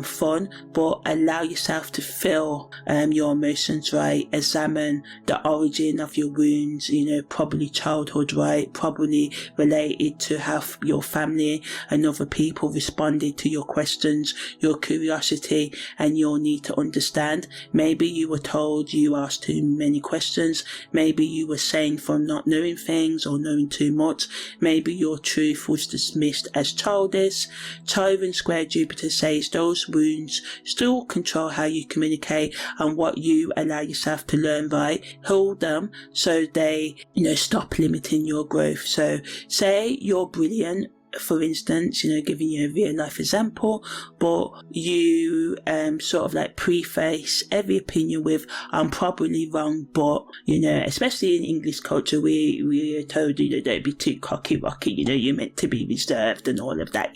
fun, but allow yourself to feel your emotions, right? Examine the origin of your wounds, probably childhood, right? Probably related to how your family and other people responded to your questions, your curiosity, and your need to understand. Maybe you were told you asked too many questions. Maybe you were saying from not knowing things or knowing too much. Maybe your truth was dismissed as childish. Chiron square Jupiter says those wounds still control how you communicate and what you allow yourself to learn, right? Hold them so they, stop limiting your growth. So say you're brilliant, for instance, giving you a real life example, but you sort of like preface every opinion with I'm probably wrong, but especially in English culture, we are told don't be too cocky rocky, you're meant to be reserved and all of that,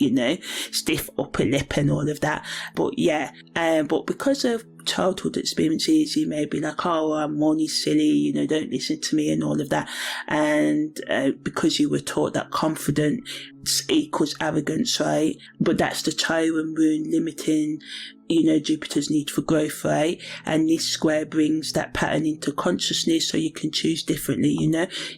stiff upper lip and all of that. But but because of childhood experiences, you may be like, oh, I'm only silly, don't listen to me and all of that. And because you were taught that confidence equals arrogance, right? But that's the Chiron rune limiting Jupiter's need for growth, right? And this square brings that pattern into consciousness so you can choose differently,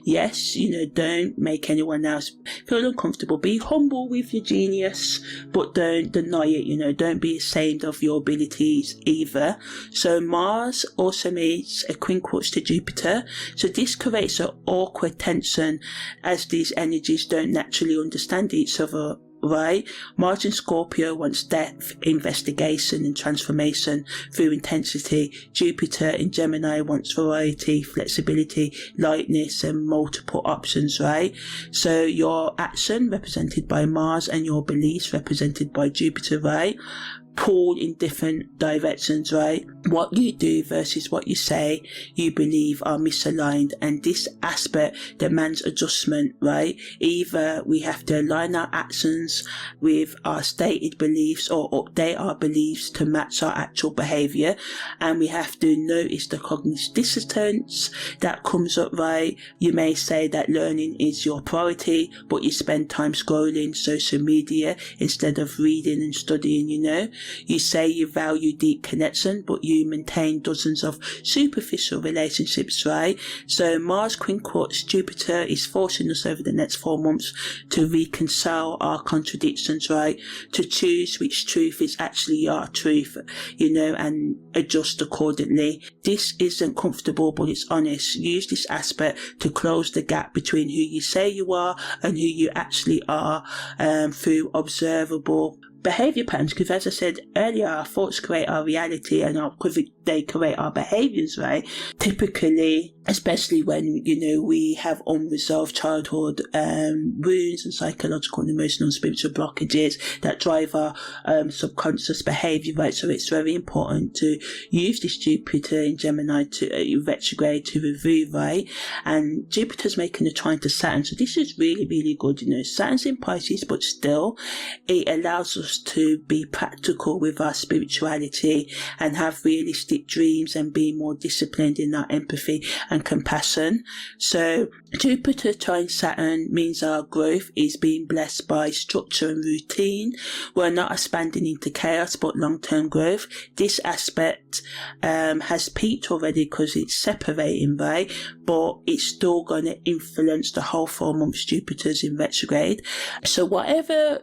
Yes, don't make anyone else feel uncomfortable. Be humble with your genius, but don't deny it, don't be ashamed of your abilities either. So Mars also makes a quincunx to Jupiter. So this creates an awkward tension as these energies don't naturally understand each other, right? Mars in Scorpio wants depth, investigation and transformation through intensity. Jupiter in Gemini wants variety, flexibility, lightness and multiple options, right? So your action represented by Mars and your beliefs represented by Jupiter, right? Pull in different directions, right? What you do versus what you say, you believe are misaligned, and this aspect demands adjustment, right? Either we have to align our actions with our stated beliefs or update our beliefs to match our actual behavior, and we have to notice the cognitive dissonance that comes up, right? You may say that learning is your priority, but you spend time scrolling social media instead of reading and studying, You say you value deep connection, but you maintain dozens of superficial relationships, right? So Mars quincunx Jupiter is forcing us over the next 4 months to reconcile our contradictions, right? To choose which truth is actually our truth, and adjust accordingly. This isn't comfortable, but it's honest. Use this aspect to close the gap between who you say you are and who you actually are through observable behavior patterns, because as I said earlier, our thoughts create our reality and they create our behaviors, right? Typically, especially when we have unresolved childhood wounds and psychological and emotional and spiritual blockages that drive our subconscious behavior, right? So it's very important to use this Jupiter in Gemini to retrograde to review, right? And Jupiter's making a trine to Saturn, so this is really, really good. Saturn's in Pisces, but still it allows us to be practical with our spirituality and have realistic dreams and be more disciplined in our empathy and compassion. So Jupiter trine Saturn means our growth is being blessed by structure and routine. We're not expanding into chaos but long-term growth. This aspect has peaked already because it's separating, right? But it's still going to influence the whole 4 months Jupiter's in retrograde. So whatever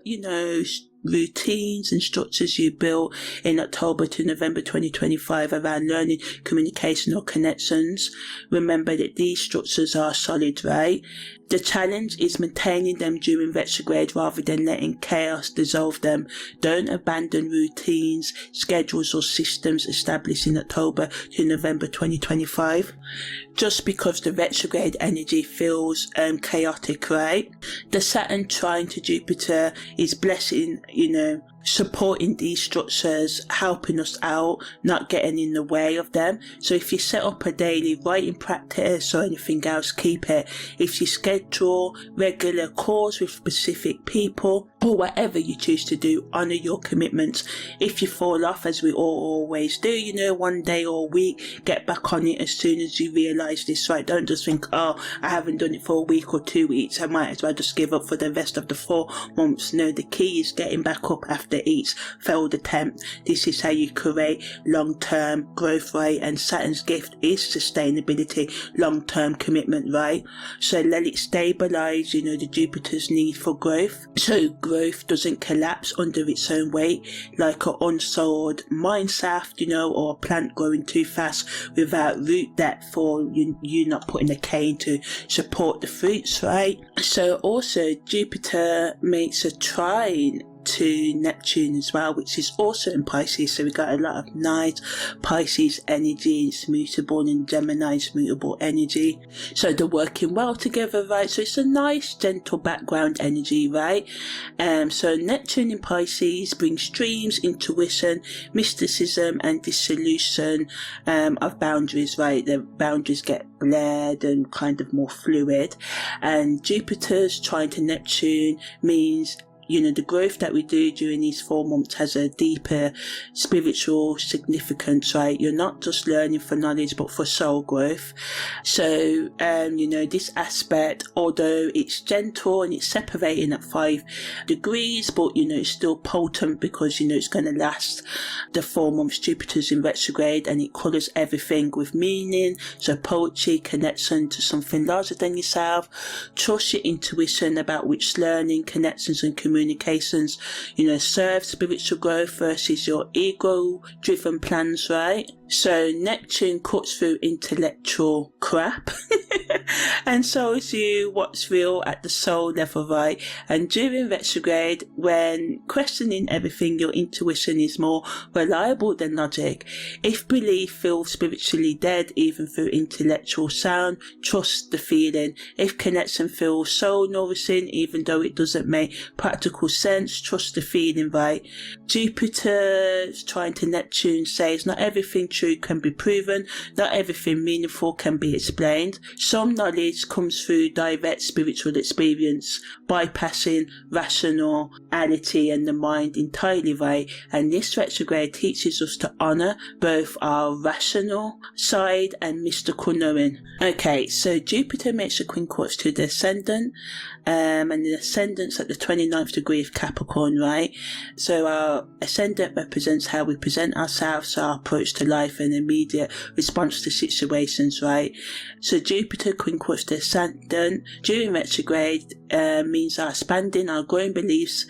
routines and structures you built in October to November 2025 around learning, communication or connections, remember that these structures are solid, right? The challenge is maintaining them during retrograde rather than letting chaos dissolve them. Don't abandon routines, schedules or systems established in October to November 2025 just because the retrograde energy feels chaotic, right? The Saturn trine to Jupiter is blessing, supporting these structures, helping us out, not getting in the way of them. So if you set up a daily writing practice or anything else, keep it. If you schedule regular calls with specific people, or whatever you choose to do, honour your commitments. If you fall off, as we all always do, you know, one day or a week, get back on it as soon as you realise this, right? Don't just think, oh, I haven't done it for a week or 2 weeks, I might as well just give up for the rest of the 4 months. No, the key is getting back up after each failed attempt. This is how you create long-term growth, right? And Saturn's gift is sustainability, long-term commitment, right? So let it stabilise, you know, the Jupiter's need for growth. So growth doesn't collapse under its own weight like an unsold mine shaft, you know, or a plant growing too fast without root depth, or you not putting a cane to support the fruits, right? So also Jupiter makes a trine to Neptune as well, which is also in Pisces. So we got a lot of nice Pisces energy. It's mutable, and Gemini's mutable energy. So they're working well together, right? So it's a nice, gentle background energy, right? So Neptune in Pisces brings dreams, intuition, mysticism, and dissolution of boundaries, right? The boundaries get blurred and kind of more fluid. And Jupiter's trine to Neptune means, you know, the growth that we do during these 4 months has a deeper spiritual significance, right? You're not just learning for knowledge, but for soul growth. So, you know, this aspect, although it's gentle and it's separating at 5 degrees, but, you know, it's still potent because, you know, it's going to last the 4 months. Jupiter's in retrograde and it colours everything with meaning. So poetry, connection to something larger than yourself. Trust your intuition about which learning, connections and communications, you know, serve spiritual growth versus your ego-driven plans, right? So Neptune cuts through intellectual crap and shows you what's real at the soul level, right? And during retrograde, when questioning everything, your intuition is more reliable than logic. If belief feels spiritually dead, even through intellectual sound, trust the feeling. If connection feels soul nourishing, even though it doesn't make practical sense, trust the feeling, right? Jupiter's trine to Neptune says not everything true can be proven, not everything meaningful can be explained. Some knowledge comes through direct spiritual experience, bypassing rationality and the mind entirely, right? And this retrograde teaches us to honour both our rational side and mystical knowing. Okay, so Jupiter makes a quincunx to the ascendant, and the ascendant's at the 29th degree of Capricorn, right? So our ascendant represents how we present ourselves, our approach to life and immediate response to situations, right? So Jupiter quincunx the ascendant during retrograde means our expanding, our growing beliefs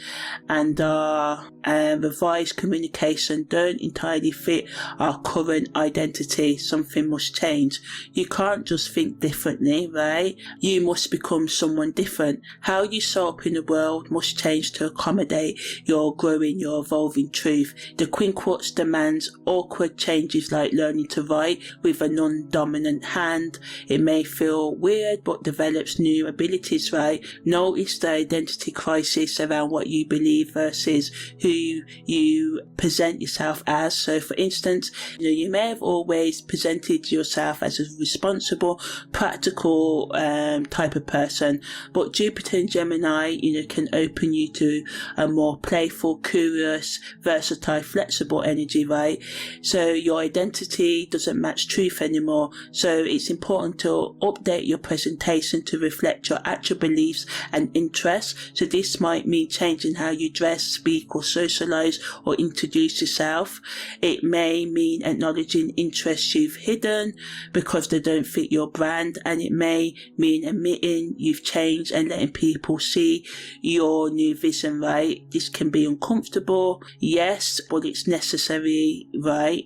and our revised communication don't entirely fit our current identity. Something must change. You can't just think differently, right? You must become someone different. How you show up in the world must change to accommodate your growing, your evolving truth. The quincunx demands awkward changes like learning to write with a non-dominant hand. It may feel weird but develops new abilities, right? Notice the identity crisis around what you believe versus who you present yourself as. So for instance, you know, you may have always presented yourself as a responsible, practical type of person, but Jupiter and Gemini, you know, can open you to a more playful, curious, versatile, flexible energy, right? So your identity doesn't match truth anymore. So it's important to update your presentation to reflect your actual beliefs and interests. So this might mean changing how you dress, speak or socialize or introduce yourself. It may mean acknowledging interests you've hidden because they don't fit your brand, and it may mean admitting you've changed and letting people see your new vision, right? This can be uncomfortable, yes, but it's necessary, right?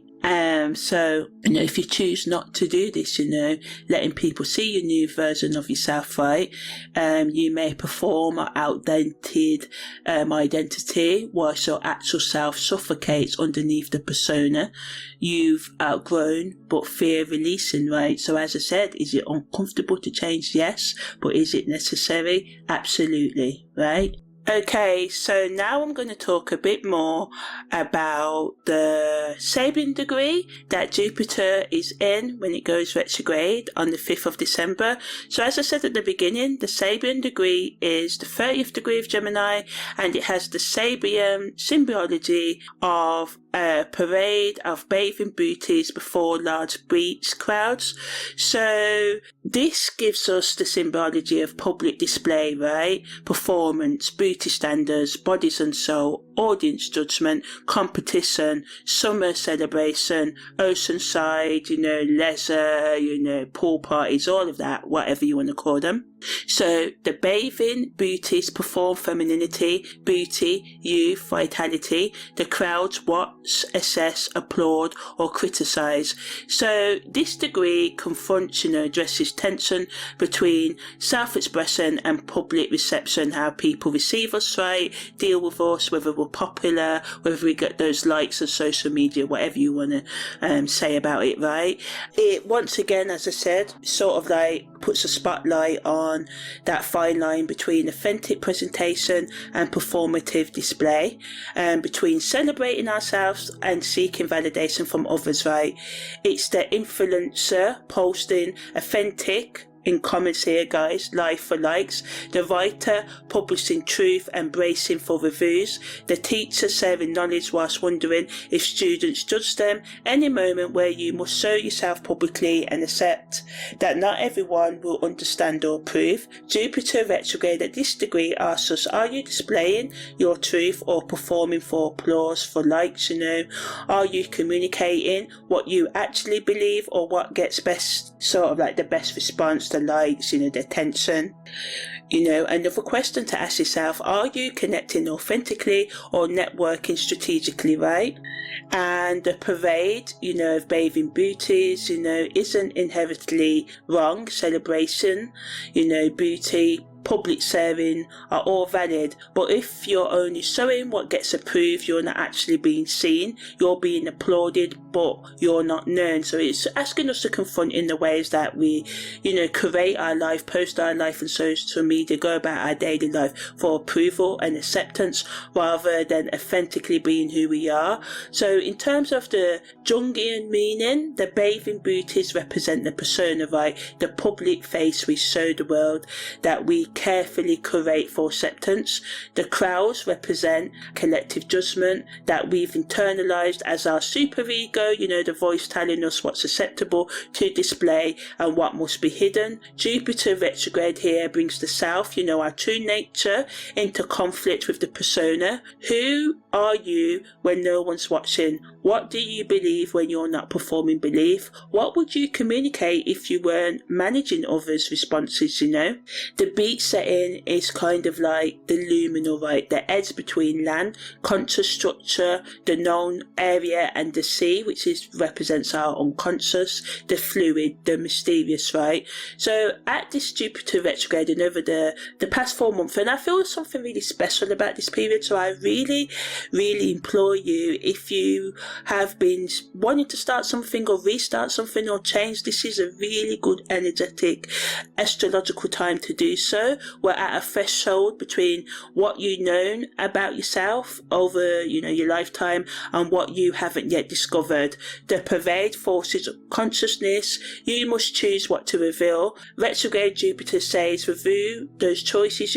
So, you know, if you choose not to do this, you know, letting people see your new version of yourself, right? You may perform an outdated identity whilst your actual self suffocates underneath the persona you've outgrown but fear releasing, right? So as I said, is it uncomfortable to change? Yes. But is it necessary? Absolutely, right? Okay, so now I'm going to talk a bit more about the Sabian degree that Jupiter is in when it goes retrograde on the 5th of December. So as I said at the beginning, the Sabian degree is the 30th degree of Gemini, and it has the Sabian symbology of a parade of bathing beauties before large beach crowds. So this gives us the symbology of public display, right? Performance, beauty standards, bodies and soul, audience judgment, competition, summer celebration, oceanside, leisure, pool parties, all of that, whatever you want to call them. So the bathing beauties perform femininity, beauty, youth, vitality. The crowds watch, assess, applaud, or criticize. So this degree confronts, addresses tension between self-expression and public reception, how people receive us, right? Deal with us, whether we're popular, whether we get those likes on social media, whatever you want to say about it, right? It, once again, as I said, sort of like puts a spotlight on that fine line between authentic presentation and performative display, between celebrating ourselves and seeking validation from others, right? It's the influencer posting authentic, in comments here, guys, life for likes, the writer publishing truth and bracing for reviews, the teacher sharing knowledge whilst wondering if students judge them, any moment where you must show yourself publicly and accept that not everyone will understand or approve. Jupiter retrograde at this degree asks us, are you displaying your truth or performing for applause, for likes, Are you communicating what you actually believe or what gets best, sort of like the best response, the likes, the attention? Another question to ask yourself, are you connecting authentically or networking strategically, right? And the parade, of bathing beauties, isn't inherently wrong. Celebration, beauty, public sharing are all valid, but if you're only showing what gets approved, you're not actually being seen. You're being applauded, but you're not known. So it's asking us to confront in the ways that we, curate our life, post our life on social media, go about our daily life for approval and acceptance, rather than authentically being who we are. So in terms of the Jungian meaning, the bathing beauties represent the persona, right? The public face we show the world, that we carefully curate for acceptance. The crowds represent collective judgment that we've internalized as our superego, the voice telling us what's acceptable to display and what must be hidden. Jupiter retrograde here brings the self, our true nature, into conflict with the persona. Who are you when no one's watching? What do you believe when you're not performing belief? What would you communicate if you weren't managing others' responses, The beach setting is kind of like the luminal, right? The edge between land, conscious structure, the known area, and the sea, which represents our unconscious, the fluid, the mysterious, right? So at this Jupiter retrograde and over the past 4 months, and I feel something really special about this period, so I really, really implore you, if you have been wanting to start something or restart something or change, this is a really good energetic astrological time to do so. We're at a threshold between what you've known about yourself over your lifetime and what you haven't yet discovered. The pervade forces of consciousness. You must choose what to reveal. Retrograde Jupiter says review those choices.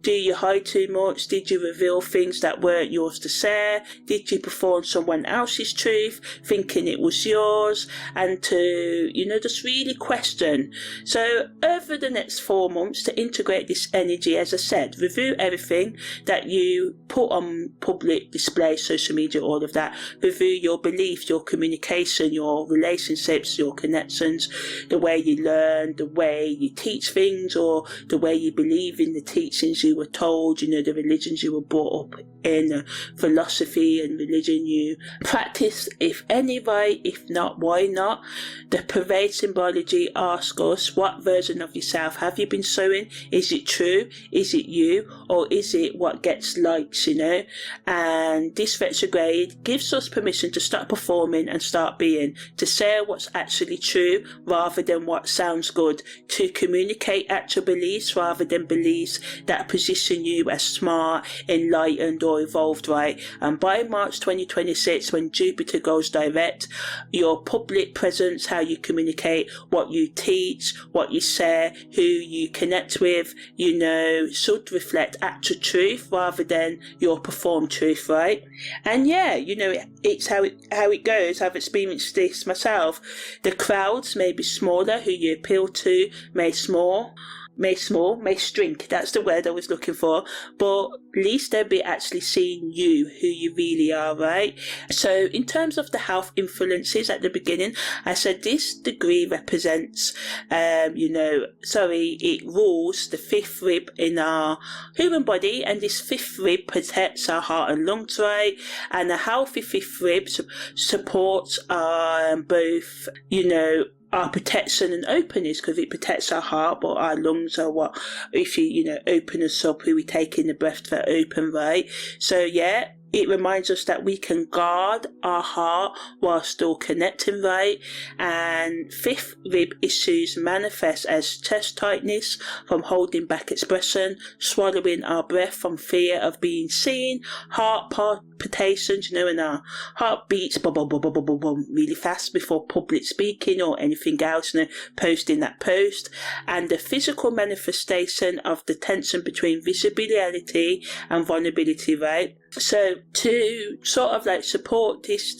Do you hide too much? Did you reveal things that weren't yours to share? Did you perform someone else's truth thinking it was yours? And to just really question. So over the next 4 months, to integrate this energy, as I said, review everything that you put on public display, social media, all of that. Review your beliefs, your communication, your relationships, your connections, the way you learn, the way you teach things, or the way you believe in the teachings you were told, the religions you were brought up in, philosophy and religion you practice, if any, right? If not, why not? The parade symbology asks us, what version of yourself have you been showing Is it true? Is it you? Or is it what gets likes, you know? And this retrograde gives us permission to start performing and start being, to say what's actually true rather than what sounds good, to communicate actual beliefs rather than beliefs that position you as smart, enlightened or evolved, right? And by March 2026, when Jupiter goes direct, your public presence, how you communicate, what you teach, what you say, who you connect with, you know, should reflect actual truth rather than your performed truth, right? And yeah, you know, it's how it goes. I've experienced this myself. The crowds may be smaller, who you appeal to may shrink, that's the word I was looking for, but at least they'll be actually seeing you, who you really are, right? So in terms of the health influences at the beginning, I said this degree represents, it rules the fifth rib in our human body, and this fifth rib protects our heart and lungs, right? And a healthy fifth rib supports both, you know, our protection and openness, because it protects our heart, but our lungs are what, if you open us up, we take in the breath that open, right? So yeah, it reminds us that we can guard our heart while still connecting, right? And fifth rib issues manifest as chest tightness from holding back expression, swallowing our breath from fear of being seen, heart palpitations, and our heart beats boom, boom, boom, boom, boom, boom, boom, really fast before public speaking or anything else, posting that post, and the physical manifestation of the tension between visibility and vulnerability, right? So to sort of like support this,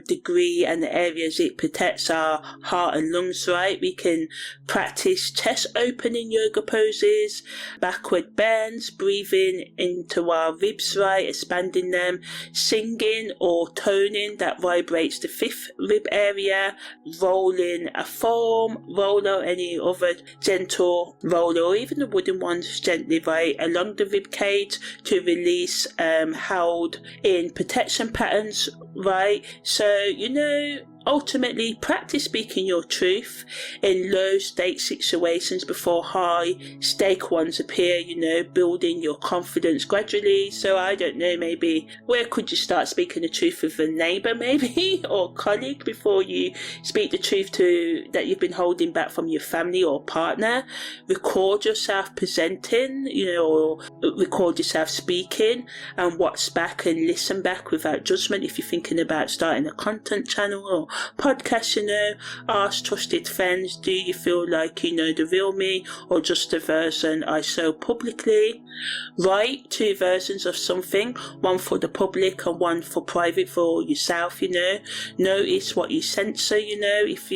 degree and the areas it protects our heart and lungs, right? We can practice chest opening yoga poses, backward bends, breathing into our ribs, right? Expanding them, singing or toning that vibrates the fifth rib area, rolling a foam roller, any other gentle roller, or even the wooden ones gently, right, along the rib cage to release held in protection patterns, right? So, ultimately practice speaking your truth in low stake situations before high stake ones appear, building your confidence gradually. So I don't know, maybe where could you start speaking the truth with a neighbour maybe or colleague before you speak the truth that you've been holding back from your family or partner. Record yourself presenting, or record yourself speaking and watch back and listen back without judgment. If you're thinking about starting a content channel or podcast, ask trusted friends, do you feel like you know the real me or just the version I show publicly? Write 2 versions of something, one for the public and one for private for yourself, notice what you censor, if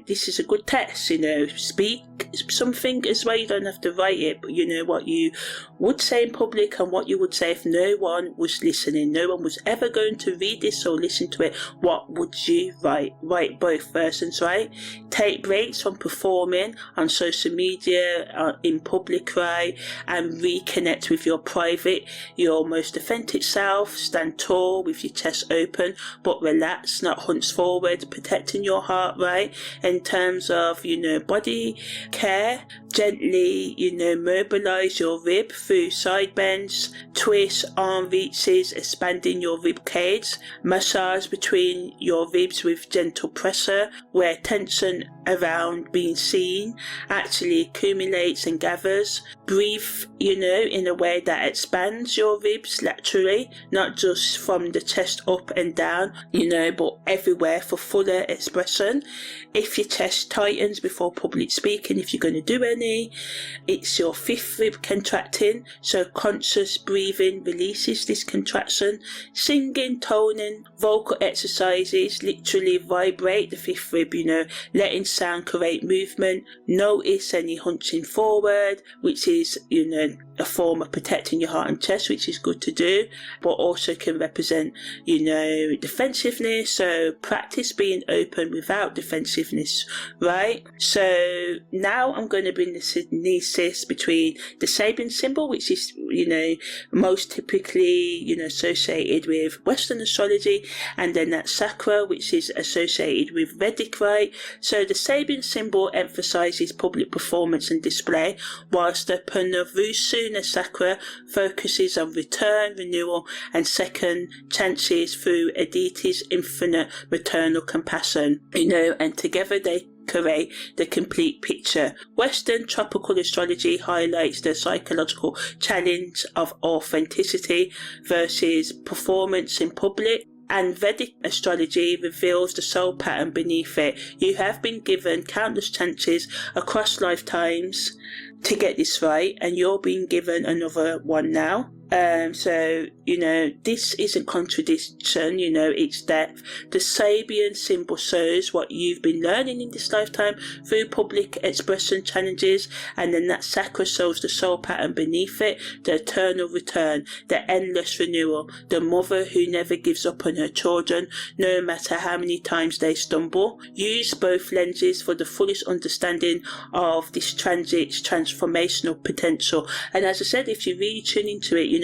this is a good test, speak something as well, you don't have to write it, but what you would say in public and what you would say if no one was listening, no one was ever going to read this or listen to it, what would you write? Write both versions, right? Take breaks from performing on social media, in public, right? And reconnect with your private, your most authentic self. Stand tall with your chest open, but relax, not hunch forward, protecting your heart, right? In terms of, body care, gently, mobilize your rib through side bends, twist, arm reaches, expanding your rib cage, massage between your ribs with gentle pressure, where tension around being seen actually accumulates and gathers. Breathe, in a way that expands your ribs laterally, not just from the chest up and down, but everywhere for fuller expression. If your chest tightens before public speaking, if you're going to do any, it's your fifth rib contracting, so conscious breathing releases this contraction. Singing, toning, vocal exercises literally vibrate the fifth rib, letting sound create movement. Notice any hunching forward, which is, a form of protecting your heart and chest, which is good to do, but also can represent, defensiveness. So practice being open without defensiveness, right? So now I'm going to bring the synthesis between the Sabian symbol, which is, most typically, associated with Western astrology, and then that Sakra, which is associated with Vedic, right? So the Sabian symbol emphasizes public performance and display, whilst the Punavusuna Sakra focuses on return, renewal, and second chances through a deity's infinite maternal compassion, and together they create the complete picture. Western tropical astrology highlights the psychological challenge of authenticity versus performance in public, and Vedic astrology reveals the soul pattern beneath it. You have been given countless chances across lifetimes to get this right, and you're being given another one now. So, this isn't contradiction, it's depth. The Sabian symbol shows what you've been learning in this lifetime through public expression challenges, and then that Sakra shows the soul pattern beneath it, the eternal return, the endless renewal, the mother who never gives up on her children, no matter how many times they stumble. Use both lenses for the fullest understanding of this transit's transformational potential. And as I said, if you really tune into it, I'm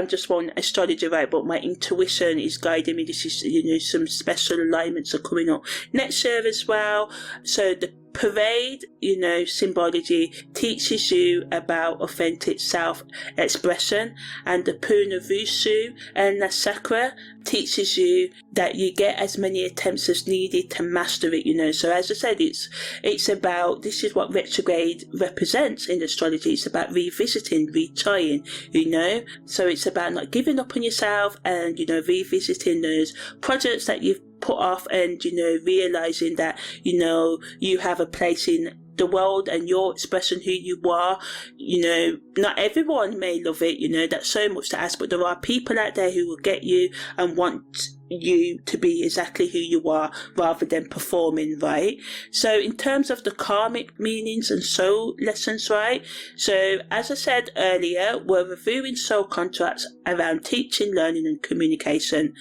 just one astrologer, right? But my intuition is guiding me. This is, some special alignments are coming up next year as well. So the parade, symbology teaches you about authentic self-expression, and the Punavusu and the Sakra teaches you that you get as many attempts as needed to master it, So as I said, it's about, this is what retrograde represents in astrology. It's about revisiting, retrying, So it's about not giving up on yourself and, revisiting those projects that you've put off, and realizing that you have a place in the world and you're expressing who you are. Not everyone may love it, that's so much to ask, but there are people out there who will get you and want you to be exactly who you are rather than performing, right? So in terms of the karmic meanings and soul lessons, right? So as I said earlier, we're reviewing soul contracts around teaching, learning and communication.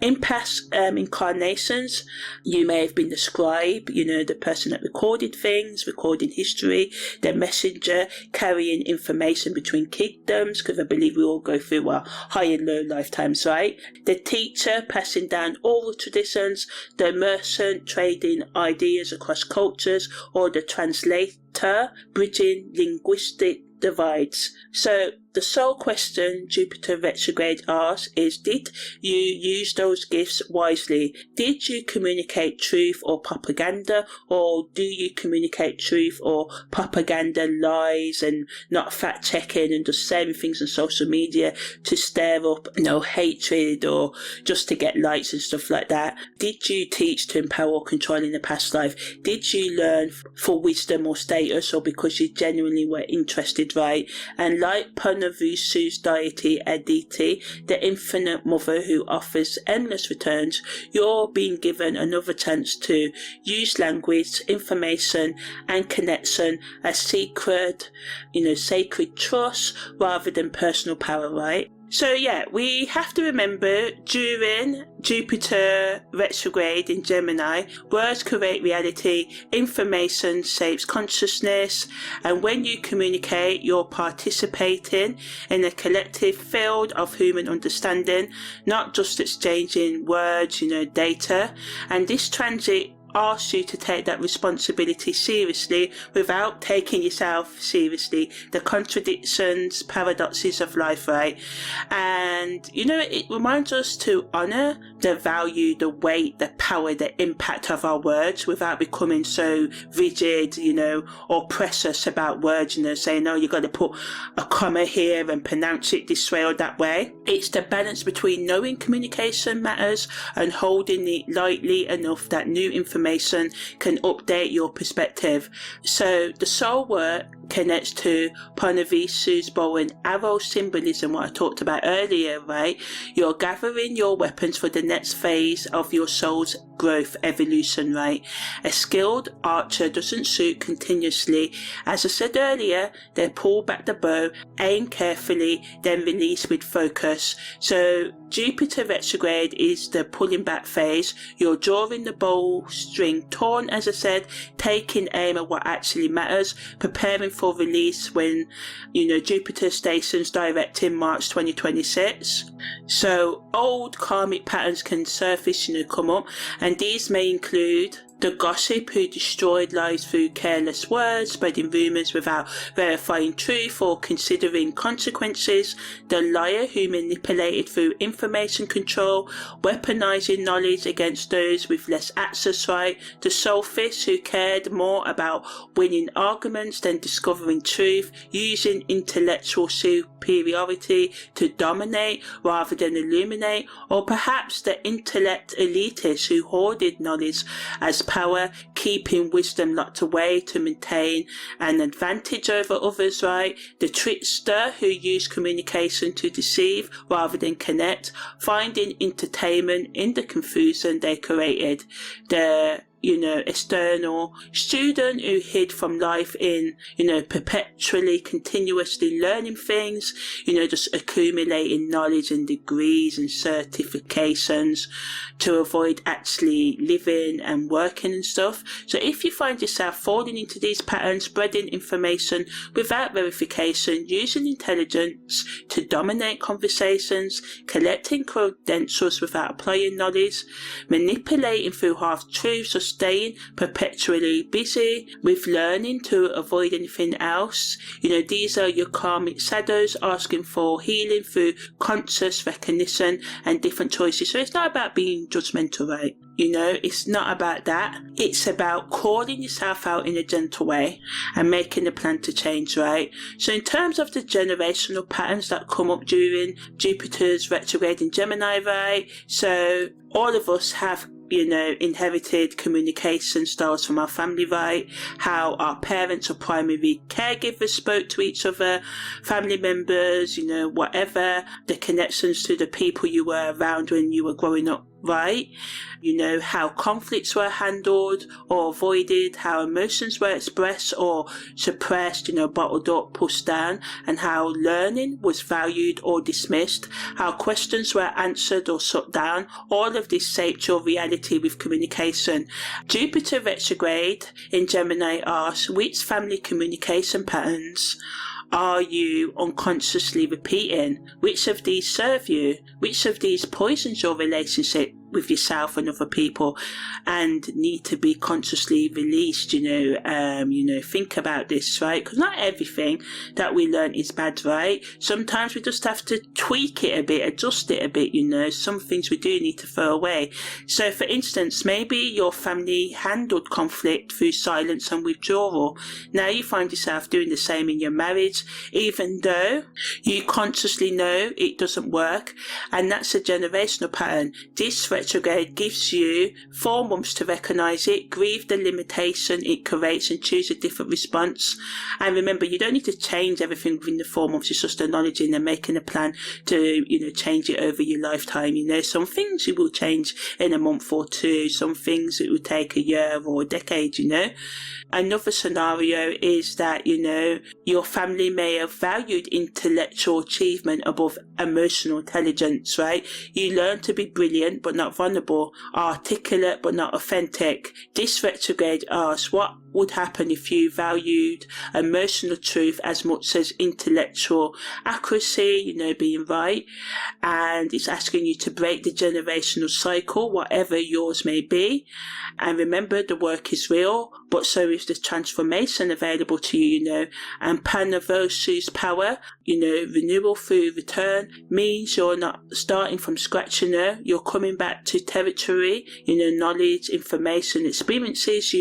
In past incarnations, you may have been the scribe, the person that recorded things, recording history, the messenger carrying information between kingdoms, because I believe we all go through our high and low lifetimes, right? The teacher passing down oral traditions, the merchant trading ideas across cultures, or the translator bridging linguistic divides. So the sole question Jupiter retrograde asks is, did you use those gifts wisely? Did you communicate truth or propaganda, or do you communicate truth or propaganda, lies, and not fact checking and just saying things on social media to stir up hatred or just to get likes and stuff like that? Did you teach to empower or control in the past life? Did you learn for wisdom or status, or because you genuinely were interested, right? And like Punavusu's deity Aditi, the infinite mother who offers endless returns, you're being given another chance to use language, information and connection as sacred trust rather than personal power, right? So yeah, we have to remember during Jupiter retrograde in Gemini, words create reality, information shapes consciousness, and when you communicate, you're participating in a collective field of human understanding, not just exchanging words, data. And this transit asks you to take that responsibility seriously without taking yourself seriously. The contradictions, paradoxes of life, right? And it reminds us to honor the value, the weight, the power, the impact of our words without becoming so rigid, or precious about words, saying, oh, you got to put a comma here and pronounce it this way or that way. It's the balance between knowing communication matters and holding it lightly enough that new information can update your perspective. So the soul work connects to Punavisu's bow and arrow symbolism, what I talked about earlier, right? You're gathering your weapons for the next phase of your soul's growth, evolution, right? A skilled archer doesn't shoot continuously. As I said earlier, they pull back the bow, aim carefully, then release with focus. So Jupiter retrograde is the pulling back phase. You're drawing the bow string taut, as I said, taking aim at what actually matters, preparing for release when, Jupiter stations direct in March 2026. So old karmic patterns can surface, come up, and these may include the gossip who destroyed lives through careless words, spreading rumours without verifying truth or considering consequences, the liar who manipulated through information control, weaponising knowledge against those with less access, right? The sophist who cared more about winning arguments than discovering truth, using intellectual superiority to dominate rather than illuminate, or perhaps the intellect elitist who hoarded knowledge as power, keeping wisdom locked away to maintain an advantage over others, right? The trickster who used communication to deceive rather than connect, finding entertainment in the confusion they created. The external student who hid from life in, perpetually, continuously learning things, just accumulating knowledge and degrees and certifications to avoid actually living and working and stuff. So if you find yourself falling into these patterns, spreading information without verification, using intelligence to dominate conversations, collecting credentials without applying knowledge, manipulating through half-truths, or staying perpetually busy with learning to avoid anything else. These are your karmic shadows asking for healing through conscious recognition and different choices. So it's not about being judgmental, right? It's not about that. It's about calling yourself out in a gentle way and making a plan to change, right? So in terms of the generational patterns that come up during Jupiter's retrograde in Gemini, right? So all of us have inherited communication styles from our family, right? How our parents or primary caregivers spoke to each other, family members, whatever, the connections to the people you were around when you were growing up, right? How conflicts were handled or avoided, how emotions were expressed or suppressed, bottled up, pushed down, and how learning was valued or dismissed, how questions were answered or shut down. All of this shaped your reality with communication. Jupiter retrograde in Gemini asks, which family communication patterns are you unconsciously repeating? Which of these serve you? Which of these poisons your relationship with yourself and other people and need to be consciously released? Think about this, right? Because not everything that we learn is bad, right? Sometimes we just have to tweak it a bit, adjust it a bit, some things we do need to throw away. So for instance, maybe your family handled conflict through silence and withdrawal. Now you find yourself doing the same in your marriage, even though you consciously know it doesn't work, and that's a generational pattern. This retrograde gives you 4 months to recognise it, grieve the limitation it creates and choose a different response. And remember, you don't need to change everything within the 4 months, it's just acknowledging and making a plan to, change it over your lifetime. Some things you will change in a month or two, some things it will take a year or a decade, Another scenario is that, your family may have valued intellectual achievement above emotional intelligence, right? You learn to be brilliant but not vulnerable, articulate but not authentic. This retrograde asks, what would happen if you valued emotional truth as much as intellectual accuracy, being right? And it's asking you to break the generational cycle, whatever yours may be. And remember, the work is real, but so is the transformation available to you, And Panavosu's power, renewal through return, means you're not starting from scratch, You're coming back to territory, knowledge, information, experiences,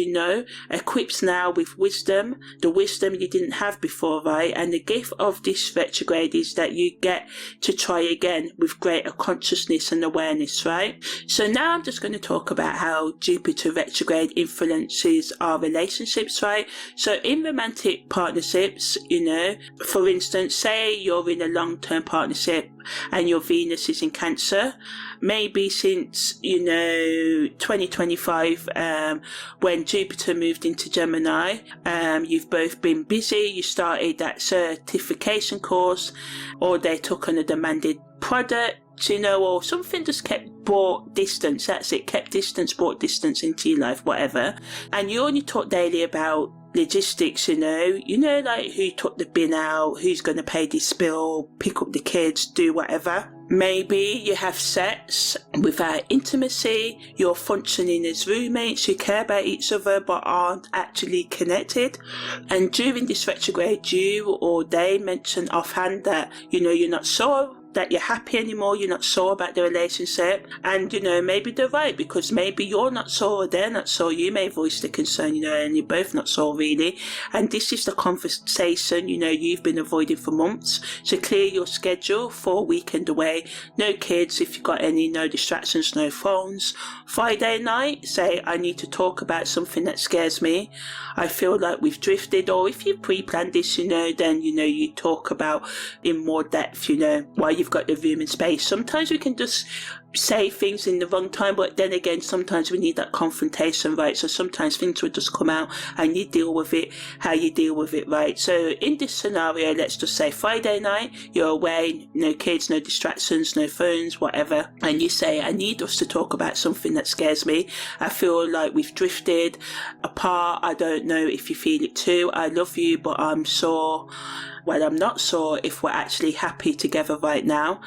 equipped equipped now with wisdom, the wisdom you didn't have before, right? And the gift of this retrograde is that you get to try again with greater consciousness and awareness, right? So now I'm just going to talk about how Jupiter retrograde influences our relationships, right? So in romantic partnerships, for instance, say you're in a long-term partnership and your Venus is in Cancer, maybe since 2025, when Jupiter moved into Gemini, you've both been busy. You started that certification course, or they took on a demanded product, or something just brought distance. That's it, kept distance, brought distance into your life, whatever. And you only talk daily about logistics, like who took the bin out, who's going to pay this bill, pick up the kids, do whatever. Maybe you have sex without intimacy, you're functioning as roommates who care about each other but aren't actually connected. And during this retrograde, you or they mention offhand that, you're not sure that you're happy anymore, you're not sure about the relationship, and maybe they're right, because maybe you're not sure or they're not sure. You may voice the concern, and you're both not sure really, and this is the conversation you've been avoiding for months. So clear your schedule for a weekend away, no kids if you've got any, no distractions, no phones. Friday night, say, I need to talk about something that scares me, I feel like we've drifted. Or if you pre-planned this, then you talk about in more depth, why you've got the room and space. Sometimes we can just say things in the wrong time, but then again, sometimes we need that confrontation, right? So sometimes things will just come out and you deal with it how you deal with it, right? So in this scenario, let's just say Friday night, you're away, no kids, no distractions, no phones, whatever, and you say, I need us to talk about something that scares me. I feel like we've drifted apart. I don't know if you feel it too. I love you, but I'm not sure if we're actually happy together right now.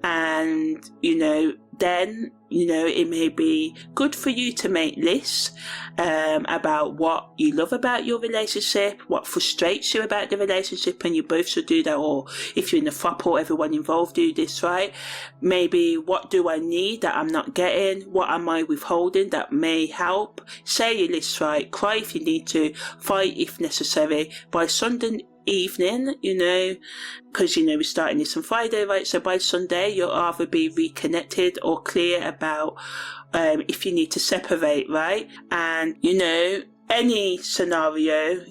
And then it may be good for you to make lists about what you love about your relationship, what frustrates you about the relationship, and you both should do that. Or if you're in a throuple, everyone involved do this, right? Maybe what do I need that I'm not getting? What am I withholding that may help? Say your list, right? Cry if you need to, fight if necessary. By Sunday evening, because we're starting this on Friday, right? So by Sunday you'll either be reconnected or clear about if you need to separate, right? And any scenario,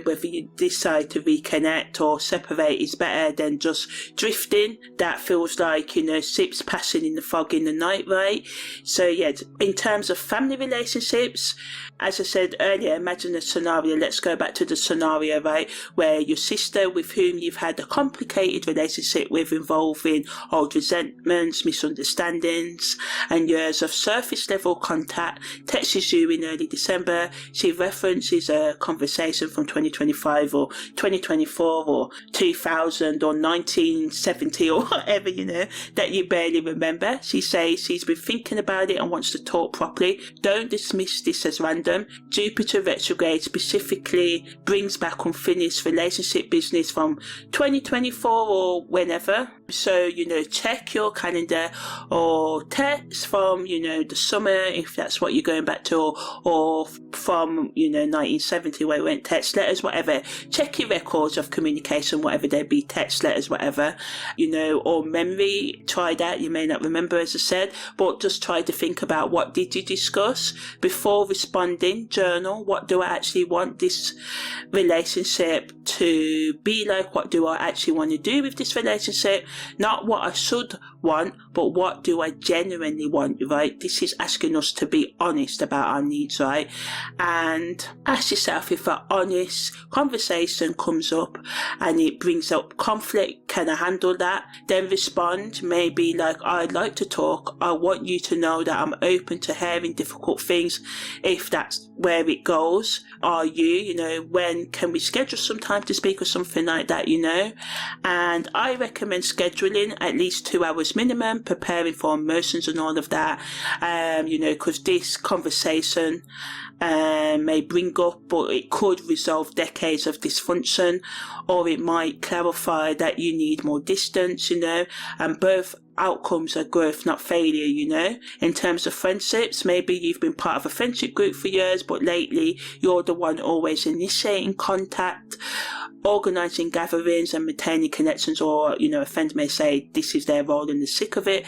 whether you decide to reconnect or separate is better than just drifting. That feels like, ships passing in the fog in the night, right? So yeah, in terms of family relationships, as I said earlier, imagine a scenario. Let's go back to the scenario, right, where your sister with whom you've had a complicated relationship with, involving old resentments, misunderstandings, and years of surface level contact, texts you in early December. She references a conversation from 2025 or 2024 or 2000 or 1970 or whatever, that you barely remember. She says she's been thinking about it and wants to talk properly. Don't dismiss this as random. Jupiter retrograde specifically brings back unfinished relationship business from 2024 or whenever. So, check your calendar or text from, the summer, if that's what you're going back to, or from, 1970 where it went text, letters, whatever. Check your records of communication, whatever they be, text, letters, whatever, or memory. Try that. You may not remember, as I said, but just try to think about what did you discuss before responding. Journal, what do I actually want this relationship to be like? What do I actually want to do with this relationship? Not what I should want, but what do I genuinely want, right? This is asking us to be honest about our needs, right? And ask yourself, if an honest conversation comes up and it brings up conflict, can I handle that? Then respond, maybe like, I'd like to talk. I want you to know that I'm open to hearing difficult things, if that's where it goes. Are you, when can we schedule some time to speak or something like that, And I recommend scheduling at least 2 hours minimum, preparing for emotions and all of that, because this conversation may bring up, but it could resolve decades of dysfunction, or it might clarify that you need more distance, and both outcomes are growth, not failure, you know. In terms of friendships, maybe you've been part of a friendship group for years, but lately you're the one always initiating contact, organising gatherings and maintaining connections, or, you know, a friend may say this is their role and they're sick of it.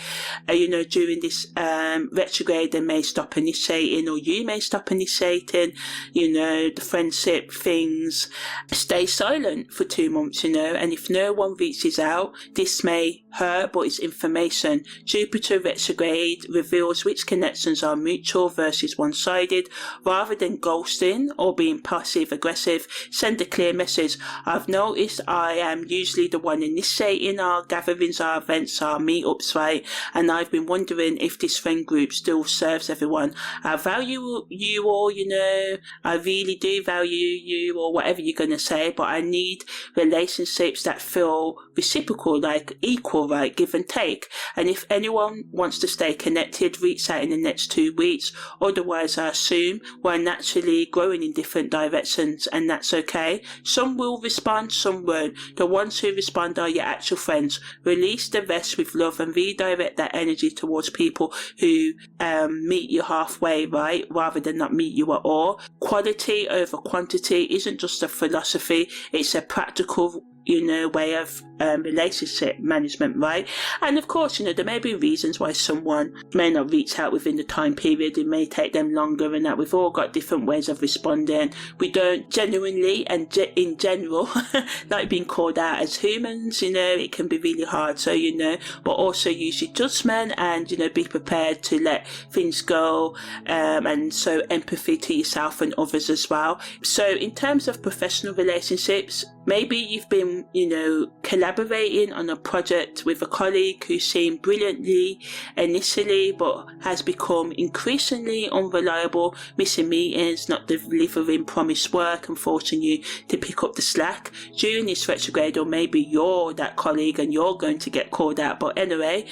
You know, during this retrograde, they may stop initiating, or you may stop initiating, you know, the friendship things. Stay silent for 2 months, you know, and if no one reaches out, this may hurt, but it's information. Jupiter retrograde reveals which connections are mutual versus one-sided. Rather than ghosting or being passive-aggressive, send a clear message. I've noticed I am usually the one initiating our gatherings, our events, our meetups, right? And I've been wondering if this friend group still serves everyone. I value you all, you know, I really do value you, or whatever you're going to say, but I need relationships that feel reciprocal, like equal, right? Give and take. And if anyone wants to stay connected, reach out in the next 2 weeks. Otherwise, I assume we're naturally growing in different directions, and that's okay. Some will respond, some won't. The ones who respond are your actual friends. Release the rest with love and redirect that energy towards people who meet you halfway, right? Rather than not meet you at all. Quality over quantity isn't just a philosophy, it's a practical, you know, way of relationship management, right? And of course, you know, there may be reasons why someone may not reach out within the time period. It may take them longer, and that we've all got different ways of responding. We don't genuinely and in general like being called out as humans, you know. It can be really hard, so, you know, but also use your judgment and, you know, be prepared to let things go, and so empathy to yourself and others as well. So in terms of professional relationships, maybe you've been, you know, collaborating on a project with a colleague who seemed brilliantly initially, but has become increasingly unreliable, missing meetings, not delivering promised work, and forcing you to pick up the slack. During this retrograde, or maybe you're that colleague and you're going to get called out, but anyway,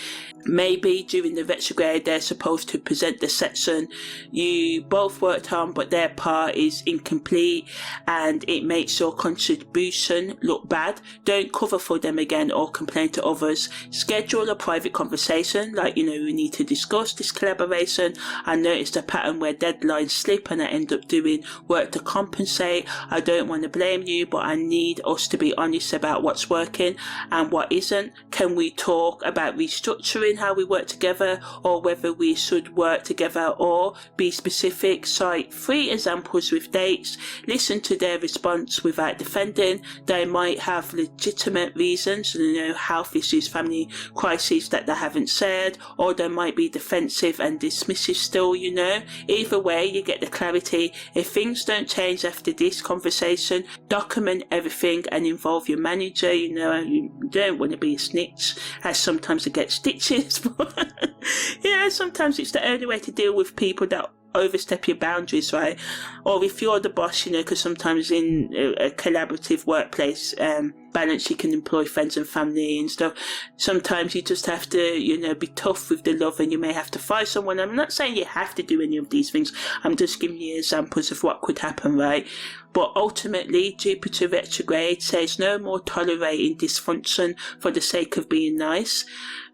maybe during the retrograde they're supposed to present the section you both worked on, but their part is incomplete and it makes your contribution look bad. Don't cover for them again or complain to others. Schedule a private conversation, like, you know, we need to discuss this collaboration. I noticed a pattern where deadlines slip and I end up doing work to compensate. I don't want to blame you, but I need us to be honest about what's working and what isn't. Can we talk about restructuring how we work together, or whether we should work together, or be specific? Cite 3 examples with dates. Listen to their response without defending. They might have legitimate reasons, you know, health issues, family crises that they haven't said, or they might be defensive and dismissive still, you know. Either way, you get the clarity. If things don't change after this conversation, document everything and involve your manager, you know. You don't want to be a snitch, as sometimes they get stitches. Yeah, sometimes it's the only way to deal with people that overstep your boundaries, right? Or if you're the boss, you know, because sometimes in a collaborative workplace balance, you can employ friends and family and stuff. Sometimes you just have to, you know, be tough with the love, and you may have to fire someone. I'm not saying you have to do any of these things, I'm just giving you examples of what could happen, right? But ultimately, Jupiter retrograde says no more tolerating dysfunction for the sake of being nice.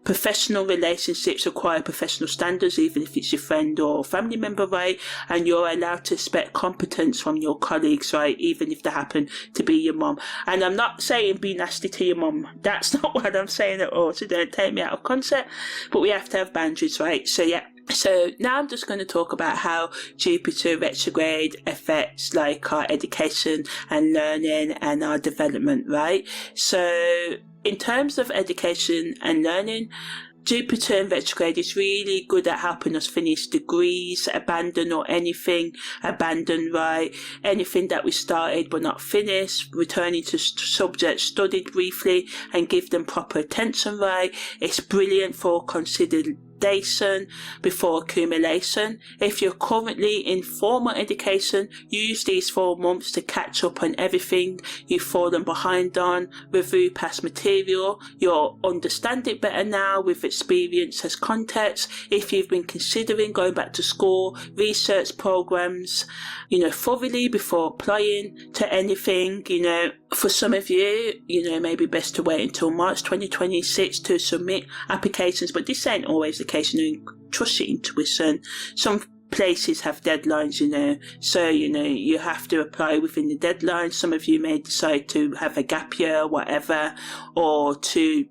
Professional relationships require professional standards, even if it's your friend or family member, right? And you're allowed to expect competence from your colleagues, right? Even if they happen to be your mom. And I'm not saying be nasty to your mom. That's not what I'm saying at all. So don't take me out of concept. But we have to have boundaries, right? So yeah. So now I'm just going to talk about how Jupiter retrograde affects like our education and learning and our development, right? So in terms of education and learning, Jupiter in retrograde is really good at helping us finish degrees, abandon right? Anything that we started but not finished, returning to subjects studied briefly and give them proper attention, right? It's brilliant for consideration before accumulation. If you're currently in formal education, use these 4 months to catch up on everything you've fallen behind on, review past material. You'll understand it better now with experience as context. If you've been considering going back to school, research programs, you know, thoroughly before applying to anything, you know. For some of you, maybe best to wait until March 2026 to submit applications, but this ain't always the case. Trust your intuition. Some places have deadlines, so you have to apply within the deadline. Some of you may decide to have a gap year, whatever, or to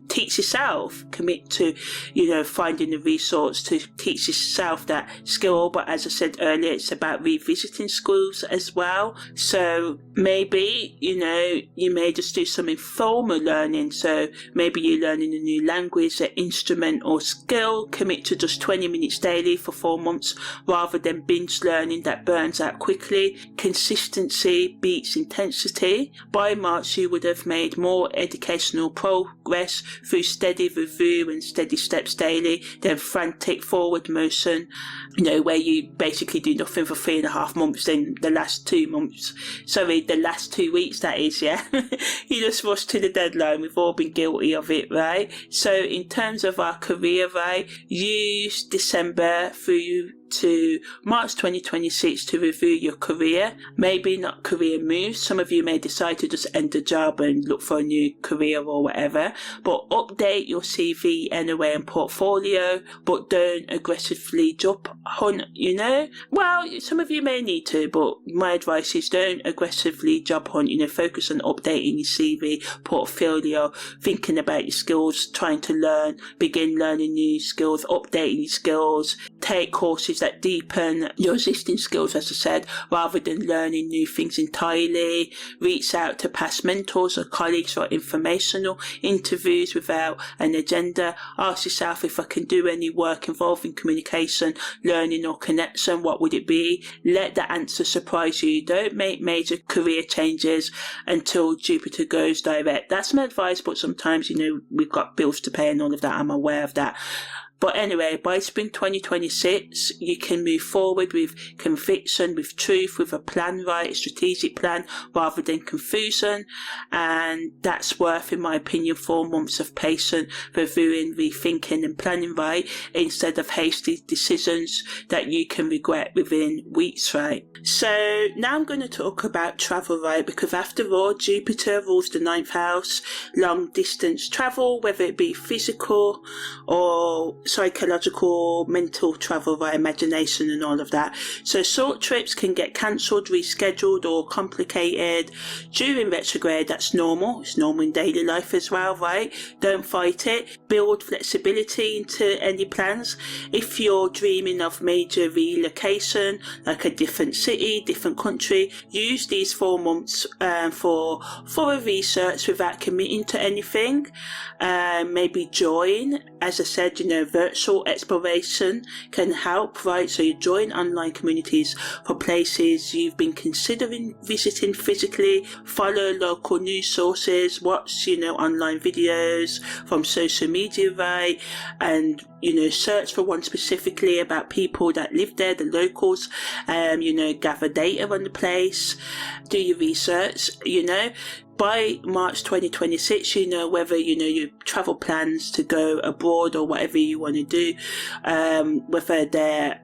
teach yourself, commit to finding the resource to teach yourself that skill. But as I said earlier, it's about revisiting schools as well. So maybe you may just do some informal learning. So maybe you're learning a new language, an instrument or skill. Commit to just 20 minutes daily for 4 months rather than binge learning that burns out quickly. Consistency beats intensity. By March you would have made more educational progress through steady review and steady steps daily than frantic forward motion, where you basically do nothing for 3.5 months, then the last 2 weeks, that is, yeah. You just rush to the deadline. We've all been guilty of it, right? So in terms of our career, right, use December through to March 2026 to review your career. Maybe not career moves. Some of you may decide to just end the job and look for a new career or whatever, but update your CV anyway and portfolio, but don't aggressively job hunt, Well, some of you may need to, but my advice is don't aggressively job hunt, focus on updating your CV, portfolio, thinking about your skills, trying to begin learning new skills, updating your skills, take courses that deepen your existing skills, as I said, rather than learning new things entirely. Reach out to past mentors or colleagues for informational interviews without an agenda. Ask yourself, if I can do any work involving communication, learning or connection, what would it be? Let the answer surprise you. Don't make major career changes until Jupiter goes direct. That's my advice, but sometimes, we've got bills to pay and all of that. I'm aware of that. But anyway, by spring 2026, you can move forward with conviction, with truth, with a plan, right? A strategic plan rather than confusion. And that's worth, in my opinion, 4 months of patient reviewing, rethinking and planning, right? Instead of hasty decisions that you can regret within weeks, right? So now I'm going to talk about travel, right? Because after all, Jupiter rules the 9th house, long distance travel, whether it be physical or psychological, mental travel by imagination and all of that. So short trips can get cancelled, rescheduled or complicated during retrograde. That's normal. It's normal in daily life as well, right? Don't fight it. Build flexibility into any plans. If you're dreaming of major relocation, like a different city, different country, use these 4 months for thorough research without committing to anything. Maybe join, as I said, virtual exploration can help, right? So you join online communities for places you've been considering visiting physically, follow local news sources, watch, online videos from social media, right? And, search for one specifically about people that live there, the locals, gather data on the place, do your research, By March 2026, whether, your travel plans to go abroad or whatever you want to do, whether they're,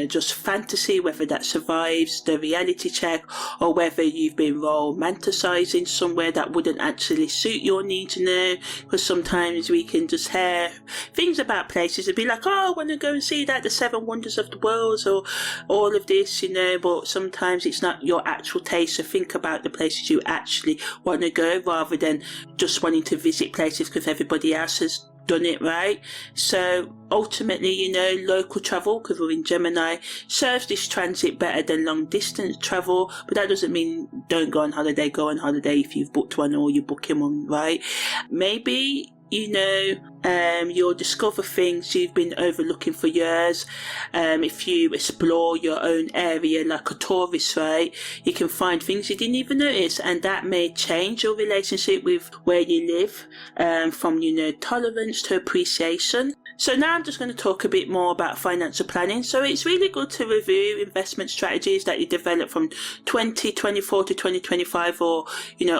just fantasy, whether that survives the reality check, or whether you've been romanticizing somewhere that wouldn't actually suit your needs, because sometimes we can just hear things about places and be like, oh, I want to go and see that, the 7 wonders of the world, or all of this, but sometimes it's not your actual taste. So think about the places you actually want to go rather than just wanting to visit places because everybody else has done it, right? So ultimately, local travel, because we're in Gemini, serves this transit better than long distance travel, but that doesn't mean don't go on holiday. Go on holiday if you've booked one or you're booking one, right? Maybe you'll discover things you've been overlooking for years. If you explore your own area like a tourist, right, you can find things you didn't even notice, and that may change your relationship with where you live, from tolerance to appreciation. So now I'm just going to talk a bit more about financial planning. So it's really good to review investment strategies that you develop from 2024 to 2025 or,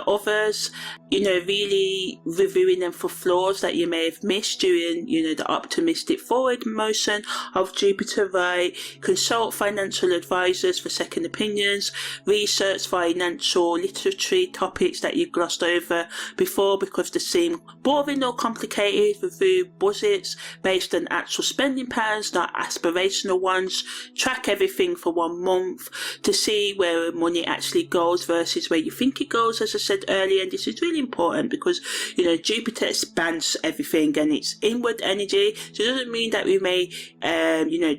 others. really reviewing them for flaws that you may have missed during, the optimistic forward motion of Jupiter, right? Consult financial advisors for second opinions, research financial literary topics that you've glossed over before because they seem boring or complicated. Review budgets based on actual spending patterns, not aspirational ones. Track everything for 1 month to see where money actually goes versus where you think it goes, as I said earlier. And this is really important because, Jupiter expands everything and it's inward energy. So it doesn't mean that we may,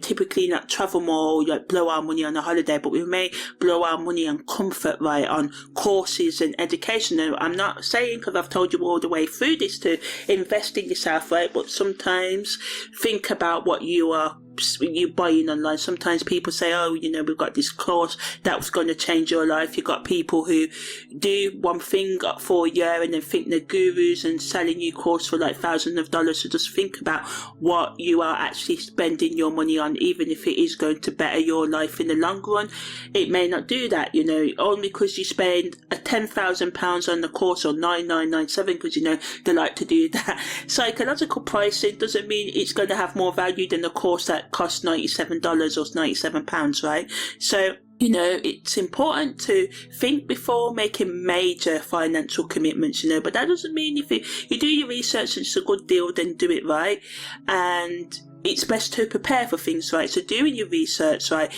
typically not travel more, like blow our money on a holiday, but we may blow our money on comfort, right, on courses and education. Now, I'm not saying, because I've told you all the way through this, to invest in yourself, right, but sometimes think about what you're buying online. Sometimes people say, we've got this course that's going to change your life. You've got people who do one thing for a year and then think they're gurus and selling you course for like thousands of dollars. So just think about what you are actually spending your money on, even if it is going to better your life in the long run. It may not do that, only because you spend £10,000 on the course or 9,997, because they like to do that. Psychological pricing doesn't mean it's going to have more value than the course that costs $97 or £97, right? So it's important to think before making major financial commitments, but that doesn't mean if you do your research and it's a good deal, then do it, right? And it's best to prepare for things, right? So doing your research, right?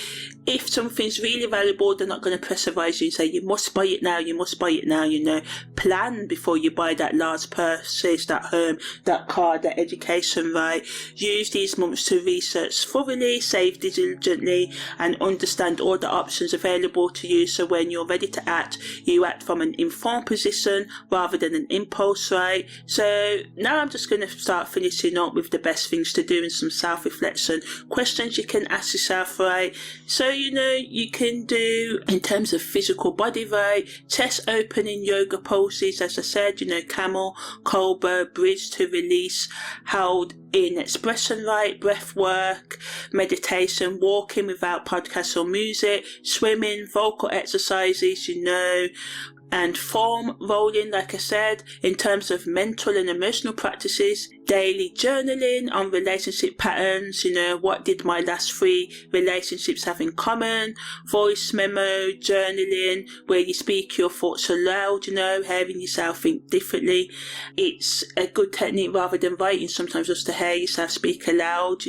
If something's really valuable, they're not going to pressurize you and say, you must buy it now, Plan before you buy that large purchase, that home, that car, that education, right? Use these months to research thoroughly, save diligently, and understand all the options available to you. So when you're ready to act, you act from an informed position rather than an impulse, right? So now I'm just going to start finishing up with the best things to do and some self-reflection questions you can ask yourself, right? So you can do in terms of physical body, right? Chest opening yoga poses, as I said, camel, cobra, bridge to release, held in expression, right? Breath work, meditation, walking without podcasts or music, swimming, vocal exercises, and foam rolling, like I said. In terms of mental and emotional practices, daily journaling on relationship patterns, what did my last 3 relationships have in common, voice memo, journaling, where you speak your thoughts aloud, hearing yourself think differently. It's a good technique rather than writing, sometimes just to hear yourself speak aloud,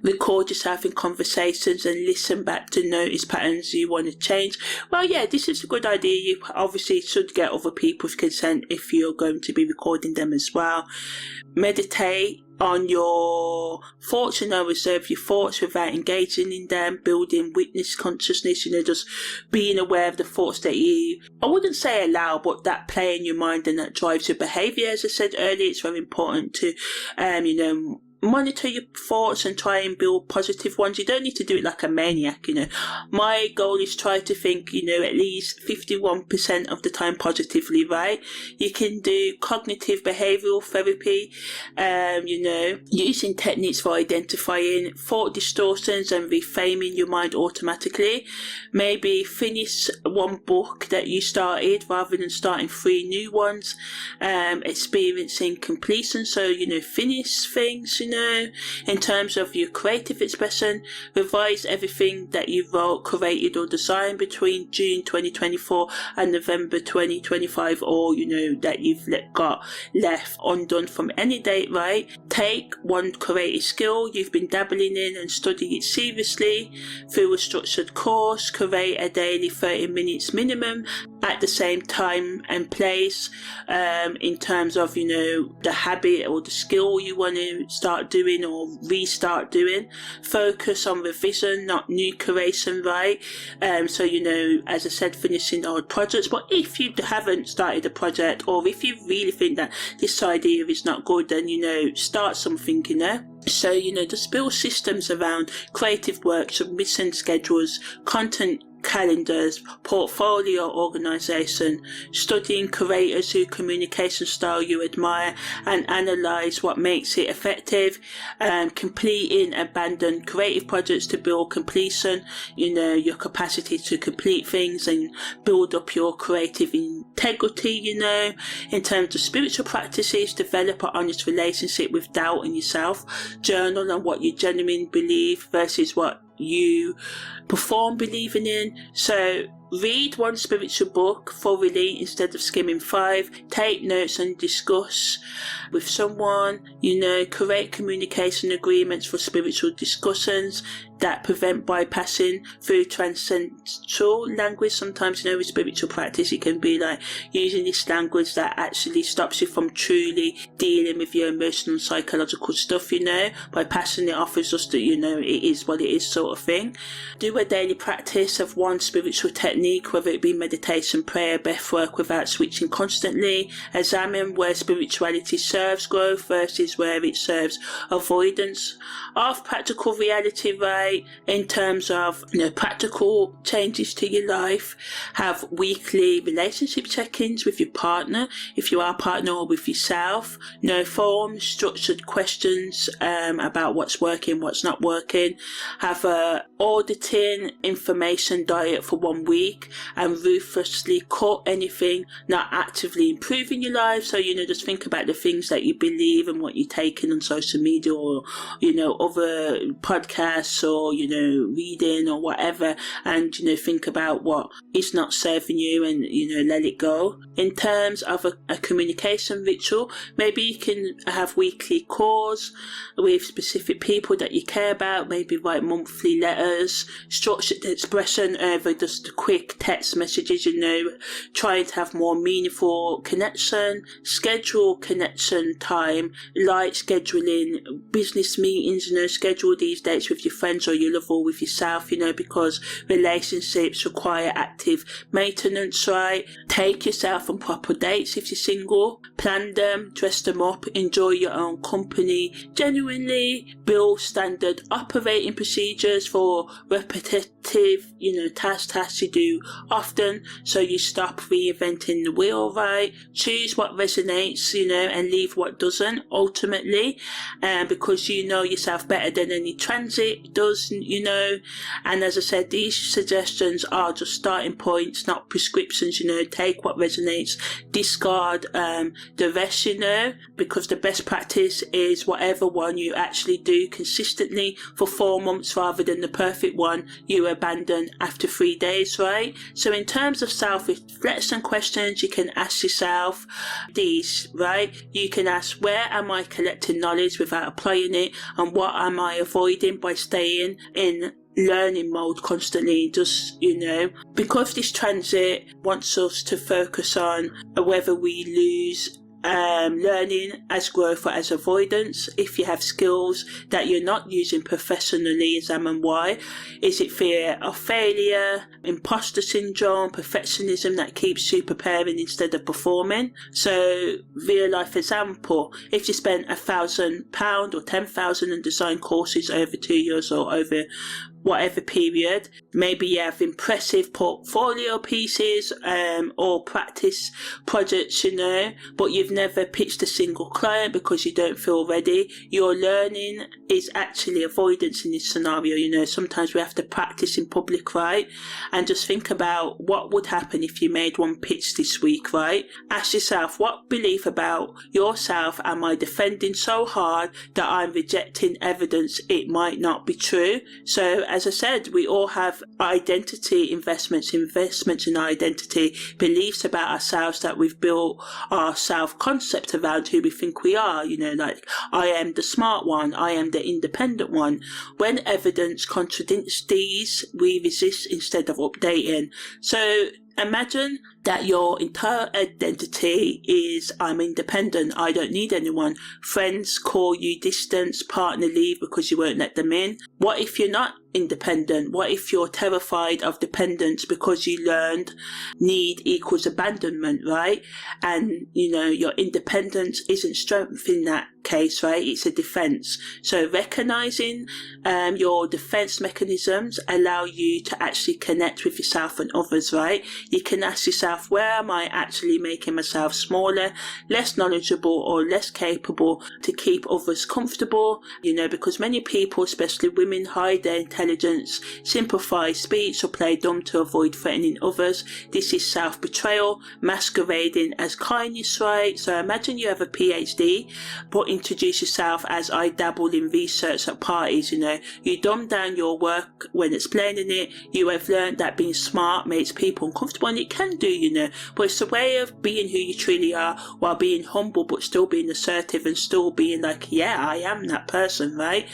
record yourself in conversations and listen back to notice patterns you want to change. Well, yeah, this is a good idea. You obviously should get other people's consent if you're going to be recording them as well. Meditate on your thoughts, reserve your thoughts without engaging in them, building witness consciousness, just being aware of the thoughts that I wouldn't say allow, but that play in your mind and that drives your behaviour. As I said earlier, it's very important to, monitor your thoughts and try and build positive ones. You don't need to do it like a maniac, My goal is try to think, at least 51% of the time positively, right? You can do cognitive behavioural therapy, using techniques for identifying thought distortions and reframing your mind automatically. Maybe finish one book that you started rather than starting 3 new ones. Experiencing completion, so, finish things, in terms of your creative expression. Revise everything that you wrote, created or designed between June 2024 and November 2025, or that you've got left undone from any date, right? Take one creative skill you've been dabbling in and study it seriously through a structured course. Create a daily 30 minutes minimum at the same time and place, in terms of the habit or the skill you want to start doing or restart doing. Focus on revision, not new creation, right? So as I said, finishing old projects. But if you haven't started a project, or if you really think that this idea is not good, then start something. So just build systems around creative work, submission schedules, content calendars, portfolio organisation, studying creators whose communication style you admire and analyse what makes it effective, completing abandoned creative projects to build completion, your capacity to complete things and build up your creative integrity, in terms of spiritual practices, develop an honest relationship with doubt in yourself, journal on what you genuinely believe versus what you perform believing in. So read one spiritual book thoroughly instead of skimming 5. Take notes and discuss with someone. Create communication agreements for spiritual discussions that prevent bypassing through transcendental language. Sometimes, with spiritual practice, it can be like using this language that actually stops you from truly dealing with your emotional and psychological stuff, by passing it off as just that, it is what it is sort of thing. Do a daily practice of one spiritual technique, whether it be meditation, prayer, breathwork, without switching constantly. Examine where spirituality serves growth versus where it serves avoidance of practical reality, right? In terms of practical changes to your life. Have weekly relationship check-ins with your partner, if you are a partner, or with yourself. Forms, structured questions about what's working, what's not working. Have a auditing information diet for 1 week, and ruthlessly cut anything not actively improving your life. So just think about the things that you believe and what you're taking on social media, or other podcasts, or reading or whatever, and think about what is not serving you, and let it go. In terms of a communication ritual, maybe you can have weekly calls with specific people that you care about, maybe write monthly letters, structured expression over just quick text messages, trying to have more meaningful connection. Schedule connection time, like scheduling business meetings, schedule these dates with your friends or your lover, or with yourself, because relationships require active maintenance, right? Take yourself on proper dates if you're single. Plan them, dress them up, enjoy your own company. Genuinely build standard operating procedures for repetitive, tasks you do often, so you stop reinventing the wheel, right? Choose what resonates, and leave what doesn't, ultimately, because you know yourself better than any transit does, and as I said, these suggestions are just starting points, not prescriptions. Take what resonates, discard the rest, because the best practice is whatever one you actually do consistently for 4 months, rather than the perfect one you abandon after 3 days, right? So in terms of self-reflection questions, you can ask yourself these, right? You can ask, where am I collecting knowledge without applying it, and what am I avoiding by staying in learning mode constantly? Just because this transit wants us to focus on whether we lose learning as growth or as avoidance. If you have skills that you're not using professionally, examine why. Is it fear of failure, imposter syndrome, perfectionism that keeps you preparing instead of performing? So, real life example, if you spent £1,000 or 10,000 and design courses over 2 years or over whatever period, maybe you have impressive portfolio pieces or practice projects, but you've never pitched a single client because you don't feel ready. Your learning is actually avoidance in this scenario. Sometimes we have to practice in public, right? And just think about what would happen if you made one pitch this week, right? Ask yourself, what belief about yourself am I defending so hard that I'm rejecting evidence it might not be true? So as I said, we all have identity investments in our identity, beliefs about ourselves that we've built our self-concept around who we think we are, like, I am the smart one, I am the independent one. When evidence contradicts these, we resist instead of updating. So imagine that your entire identity is I'm independent, I don't need anyone. Friends call you distant, partner leave because you won't let them in. What if you're not independent? What if you're terrified of dependence because you learned need equals abandonment, right? And your independence isn't strength in that case, right? It's a defense. So recognizing your defense mechanisms allow you to actually connect with yourself and others, right? You can ask yourself, where am I actually making myself smaller, less knowledgeable, or less capable to keep others comfortable? Because many people, especially women, hide their intelligence, simplify speech, or play dumb to avoid threatening others. This is self-betrayal masquerading as kindness, right? So imagine you have a PhD, but introduce yourself as I dabble in research at parties. You dumb down your work when explaining it. You have learned that being smart makes people uncomfortable, and it can do, but it's a way of being who you truly are while being humble, but still being assertive and still being like, yeah, I am that person, right?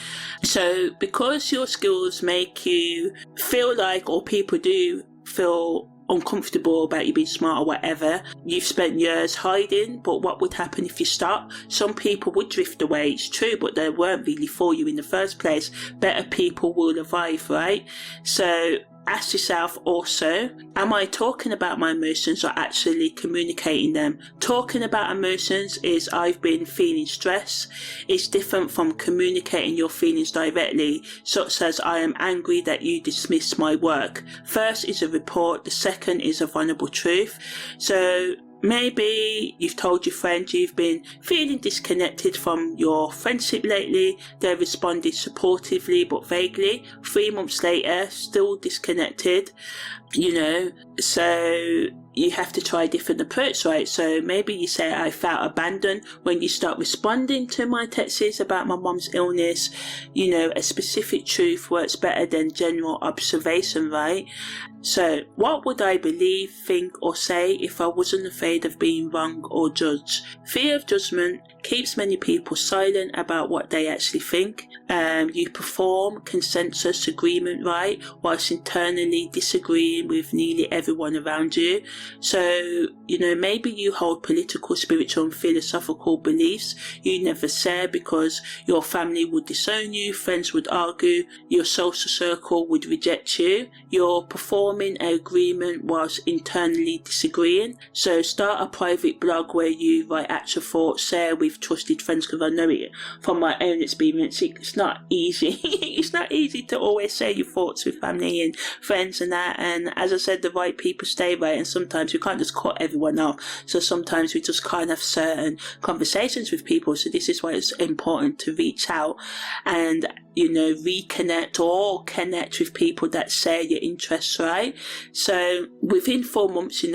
So because your skills make you feel like, or people do feel uncomfortable about you being smart or whatever, you've spent years hiding. But what would happen if you stop? Some people would drift away, it's true, but they weren't really for you in the first place. Better people will arrive, right? So ask yourself also, am I talking about my emotions or actually communicating them? Talking about emotions is I've been feeling stress. It's different from communicating your feelings directly, such as I am angry that you dismissed my work. First is a report, the second is a vulnerable truth. So maybe you've told your friend you've been feeling disconnected from your friendship lately. They responded supportively but vaguely. 3 months later, still disconnected. So you have to try a different approach, right? So maybe you say, I felt abandoned when you start responding to my texts about my mom's illness. A specific truth works better than general observation, right? So what would I believe, think, or say if I wasn't afraid of being wrong or judged? Fear of judgment keeps many people silent about what they actually think. You perform consensus agreement, right, whilst internally disagreeing with nearly everyone around you. So, maybe you hold political, spiritual and philosophical beliefs you never share because your family would disown you, friends would argue, your social circle would reject you. You're performing an agreement whilst internally disagreeing. So start a private blog where you write actual thoughts, share with trusted friends, because I know it from my own experience. It's not easy. It's not easy to always share your thoughts with family and friends and that. And as I said, the right people stay right, and sometimes we can't just cut everyone off. So sometimes we just can't have certain conversations with people. So this is why it's important to reach out and reconnect or connect with people that share your interests, right? So within 4 months,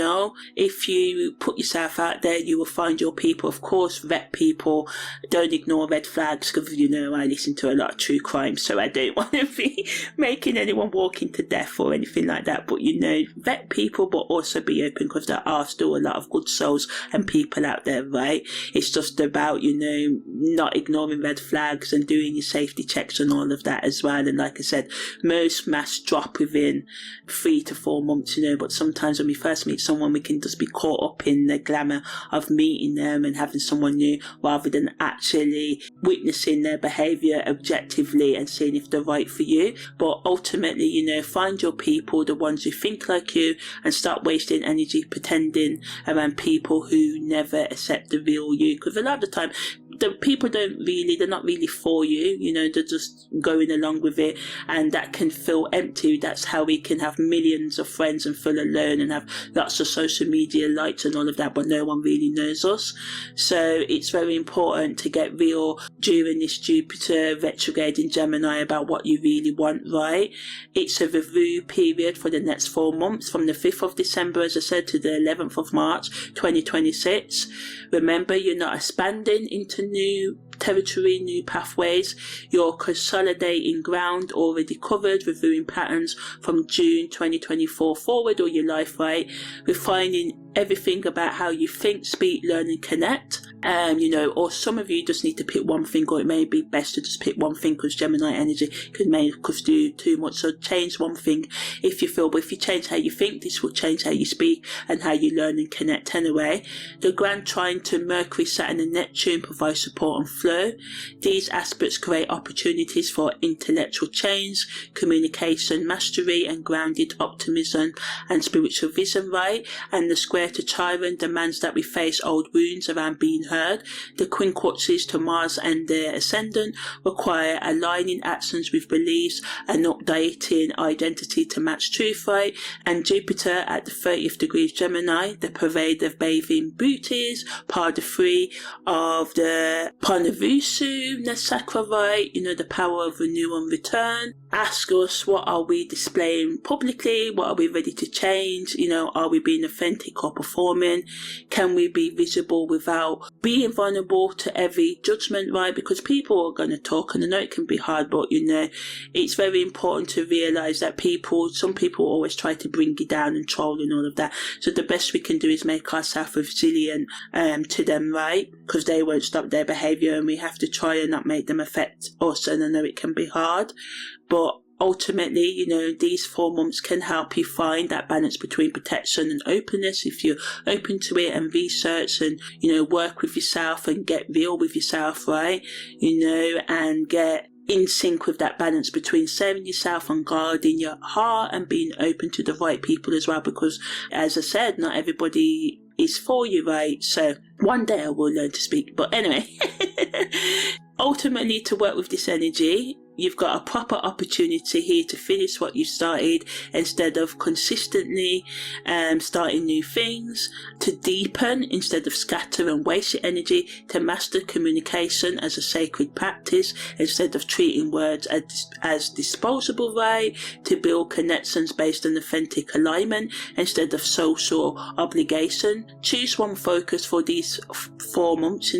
if you put yourself out there, you will find your people. Of course, vet people. Don't ignore red flags, because I listen to a lot of true crime, so I don't want to be making anyone walking to death or anything like that. But vet people, but also be open, because there are still a lot of good souls and people out there, right? It's just about not ignoring red flags and doing your safety checks and all of that as well. And like I said, most mass drop within 3 to 4 months, but sometimes when we first meet someone, we can just be caught up in the glamour of meeting them and having someone new, rather than actually witnessing their behaviour objectively and seeing if they're right for you. But ultimately, find your people, the ones who think like you, and start wasting energy pretending around people who never accept the real you, because a lot of the time the people they're not really for you, they're just going along with it, and that can feel empty. That's how we can have millions of friends and feel alone and have lots of social media likes and all of that, but no one really knows us. So it's very important to get real during this Jupiter retrograde in Gemini about what you really want, right? It's a review period for the next 4 months, from the 5th of December, as I said, to the 11th of March 2026. Remember, you're not expanding into new territory, new pathways. You're consolidating ground already covered, reviewing patterns from June 2024 forward, all your life, right? Refining everything about how you think, speak, learn and connect. Or some of you just need to pick one thing, or it may be best to just pick one thing because Gemini energy could make us do too much. So change one thing if you feel, but if you change how you think, this will change how you speak and how you learn and connect anyway. The grand trine to Mercury, Saturn and Neptune provide support and flow. These aspects create opportunities for intellectual change, communication, mastery and grounded optimism and spiritual vision, right? And the square to Chiron demands that we face old wounds around being heard. The quincunxes to Mars and their ascendant require aligning actions with beliefs and updating identity to match truth, right? And Jupiter at the 30th degree of Gemini, the parade of bathing beauties, part 3 of the Panavusu Nasakra, right? The power of renewal and return. Ask us, what are we displaying publicly? What are we ready to change? Are we being authentic or performing? Can we be visible without being vulnerable to every judgment, right? Because people are going to talk, and I know it can be hard, but it's very important to realise that some people always try to bring you down and troll and all of that. So the best we can do is make ourselves resilient to them, right? Because they won't stop their behaviour, and we have to try and not make them affect us. And I know it can be hard, but ultimately, these 4 months can help you find that balance between protection and openness if you're open to it, and research and, work with yourself and get real with yourself, right? And get in sync with that balance between serving yourself and guarding your heart and being open to the right people as well, because as I said, not everybody is for you, right? So one day I will learn to speak, but anyway. Ultimately, to work with this energy, you've got a proper opportunity here to finish what you started instead of consistently starting new things, to deepen instead of scatter and waste your energy, to master communication as a sacred practice instead of treating words as disposable, right? To build connections based on authentic alignment instead of social obligation. Choose one focus for these 4 months,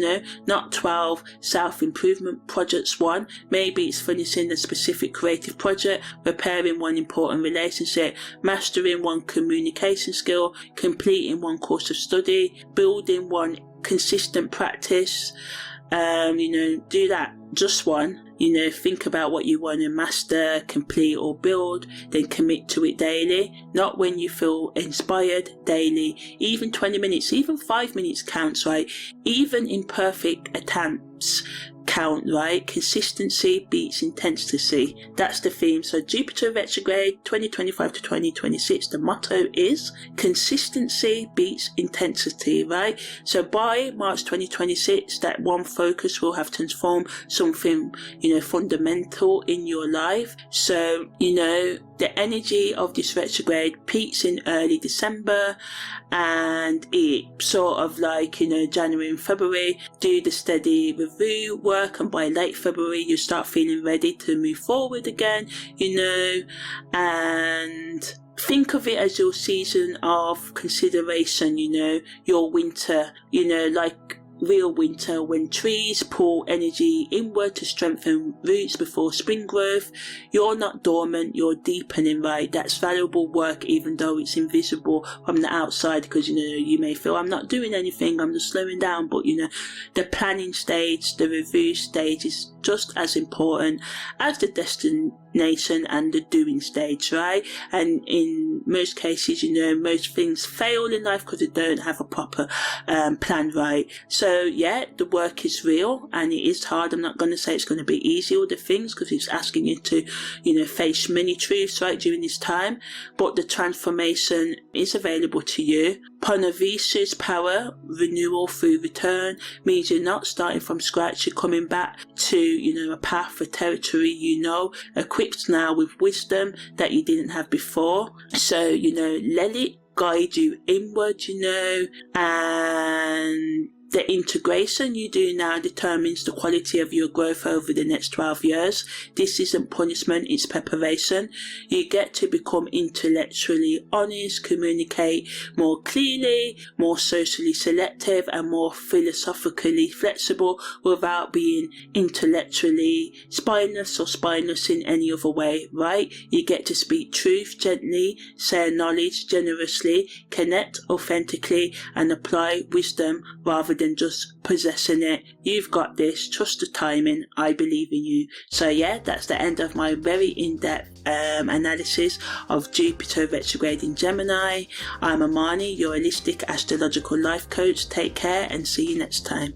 not 12 self-improvement projects. One, maybe it's finishing a specific creative project, repairing one important relationship, mastering one communication skill, completing one course of study, building one consistent practice. Do that, just one. Think about what you want to master, complete or build, then commit to it daily. Not when you feel inspired, daily. Even 20 minutes, even 5 minutes counts, right? Even imperfect attempts count, right? Consistency beats intensity. That's the theme. So Jupiter retrograde 2025 to 2026, the motto is consistency beats intensity, right? So by March 2026, that one focus will have transformed something, fundamental in your life. So, the energy of this retrograde peaks in early December, and it sort of January and February, do the steady review work, and by late February you start feeling ready to move forward again, and think of it as your season of consideration, your winter, like real winter, when trees pull energy inward to strengthen roots before spring growth. You're not dormant, you're deepening, right? That's valuable work, even though it's invisible from the outside, because you may feel I'm not doing anything, I'm just slowing down, but the planning stage, the review stage is just as important as the destination and the doing stage, right? And in most cases, most things fail in life because they don't have a proper plan, right? So yeah, the work is real and it is hard. I'm not going to say it's going to be easy, all the things, because it's asking you to face many truths, right, during this time, but the transformation is available to you. Panavusu's power, renewal through return, means you're not starting from scratch, you're coming back to a path for territory equipped now with wisdom that you didn't have before. So let it guide you inward, and the integration you do now determines the quality of your growth over the next 12 years. This isn't punishment, it's preparation. You get to become intellectually honest, communicate more clearly, more socially selective, and more philosophically flexible without being intellectually spineless or spineless in any other way, right? You get to speak truth gently, share knowledge generously, connect authentically, and apply wisdom rather than than just possessing it. You've got this, trust the timing, I believe in you. So yeah, that's the end of my very in-depth analysis of Jupiter retrograde in Gemini. I'm Amani, your holistic astrological life coach. Take care and see you next time.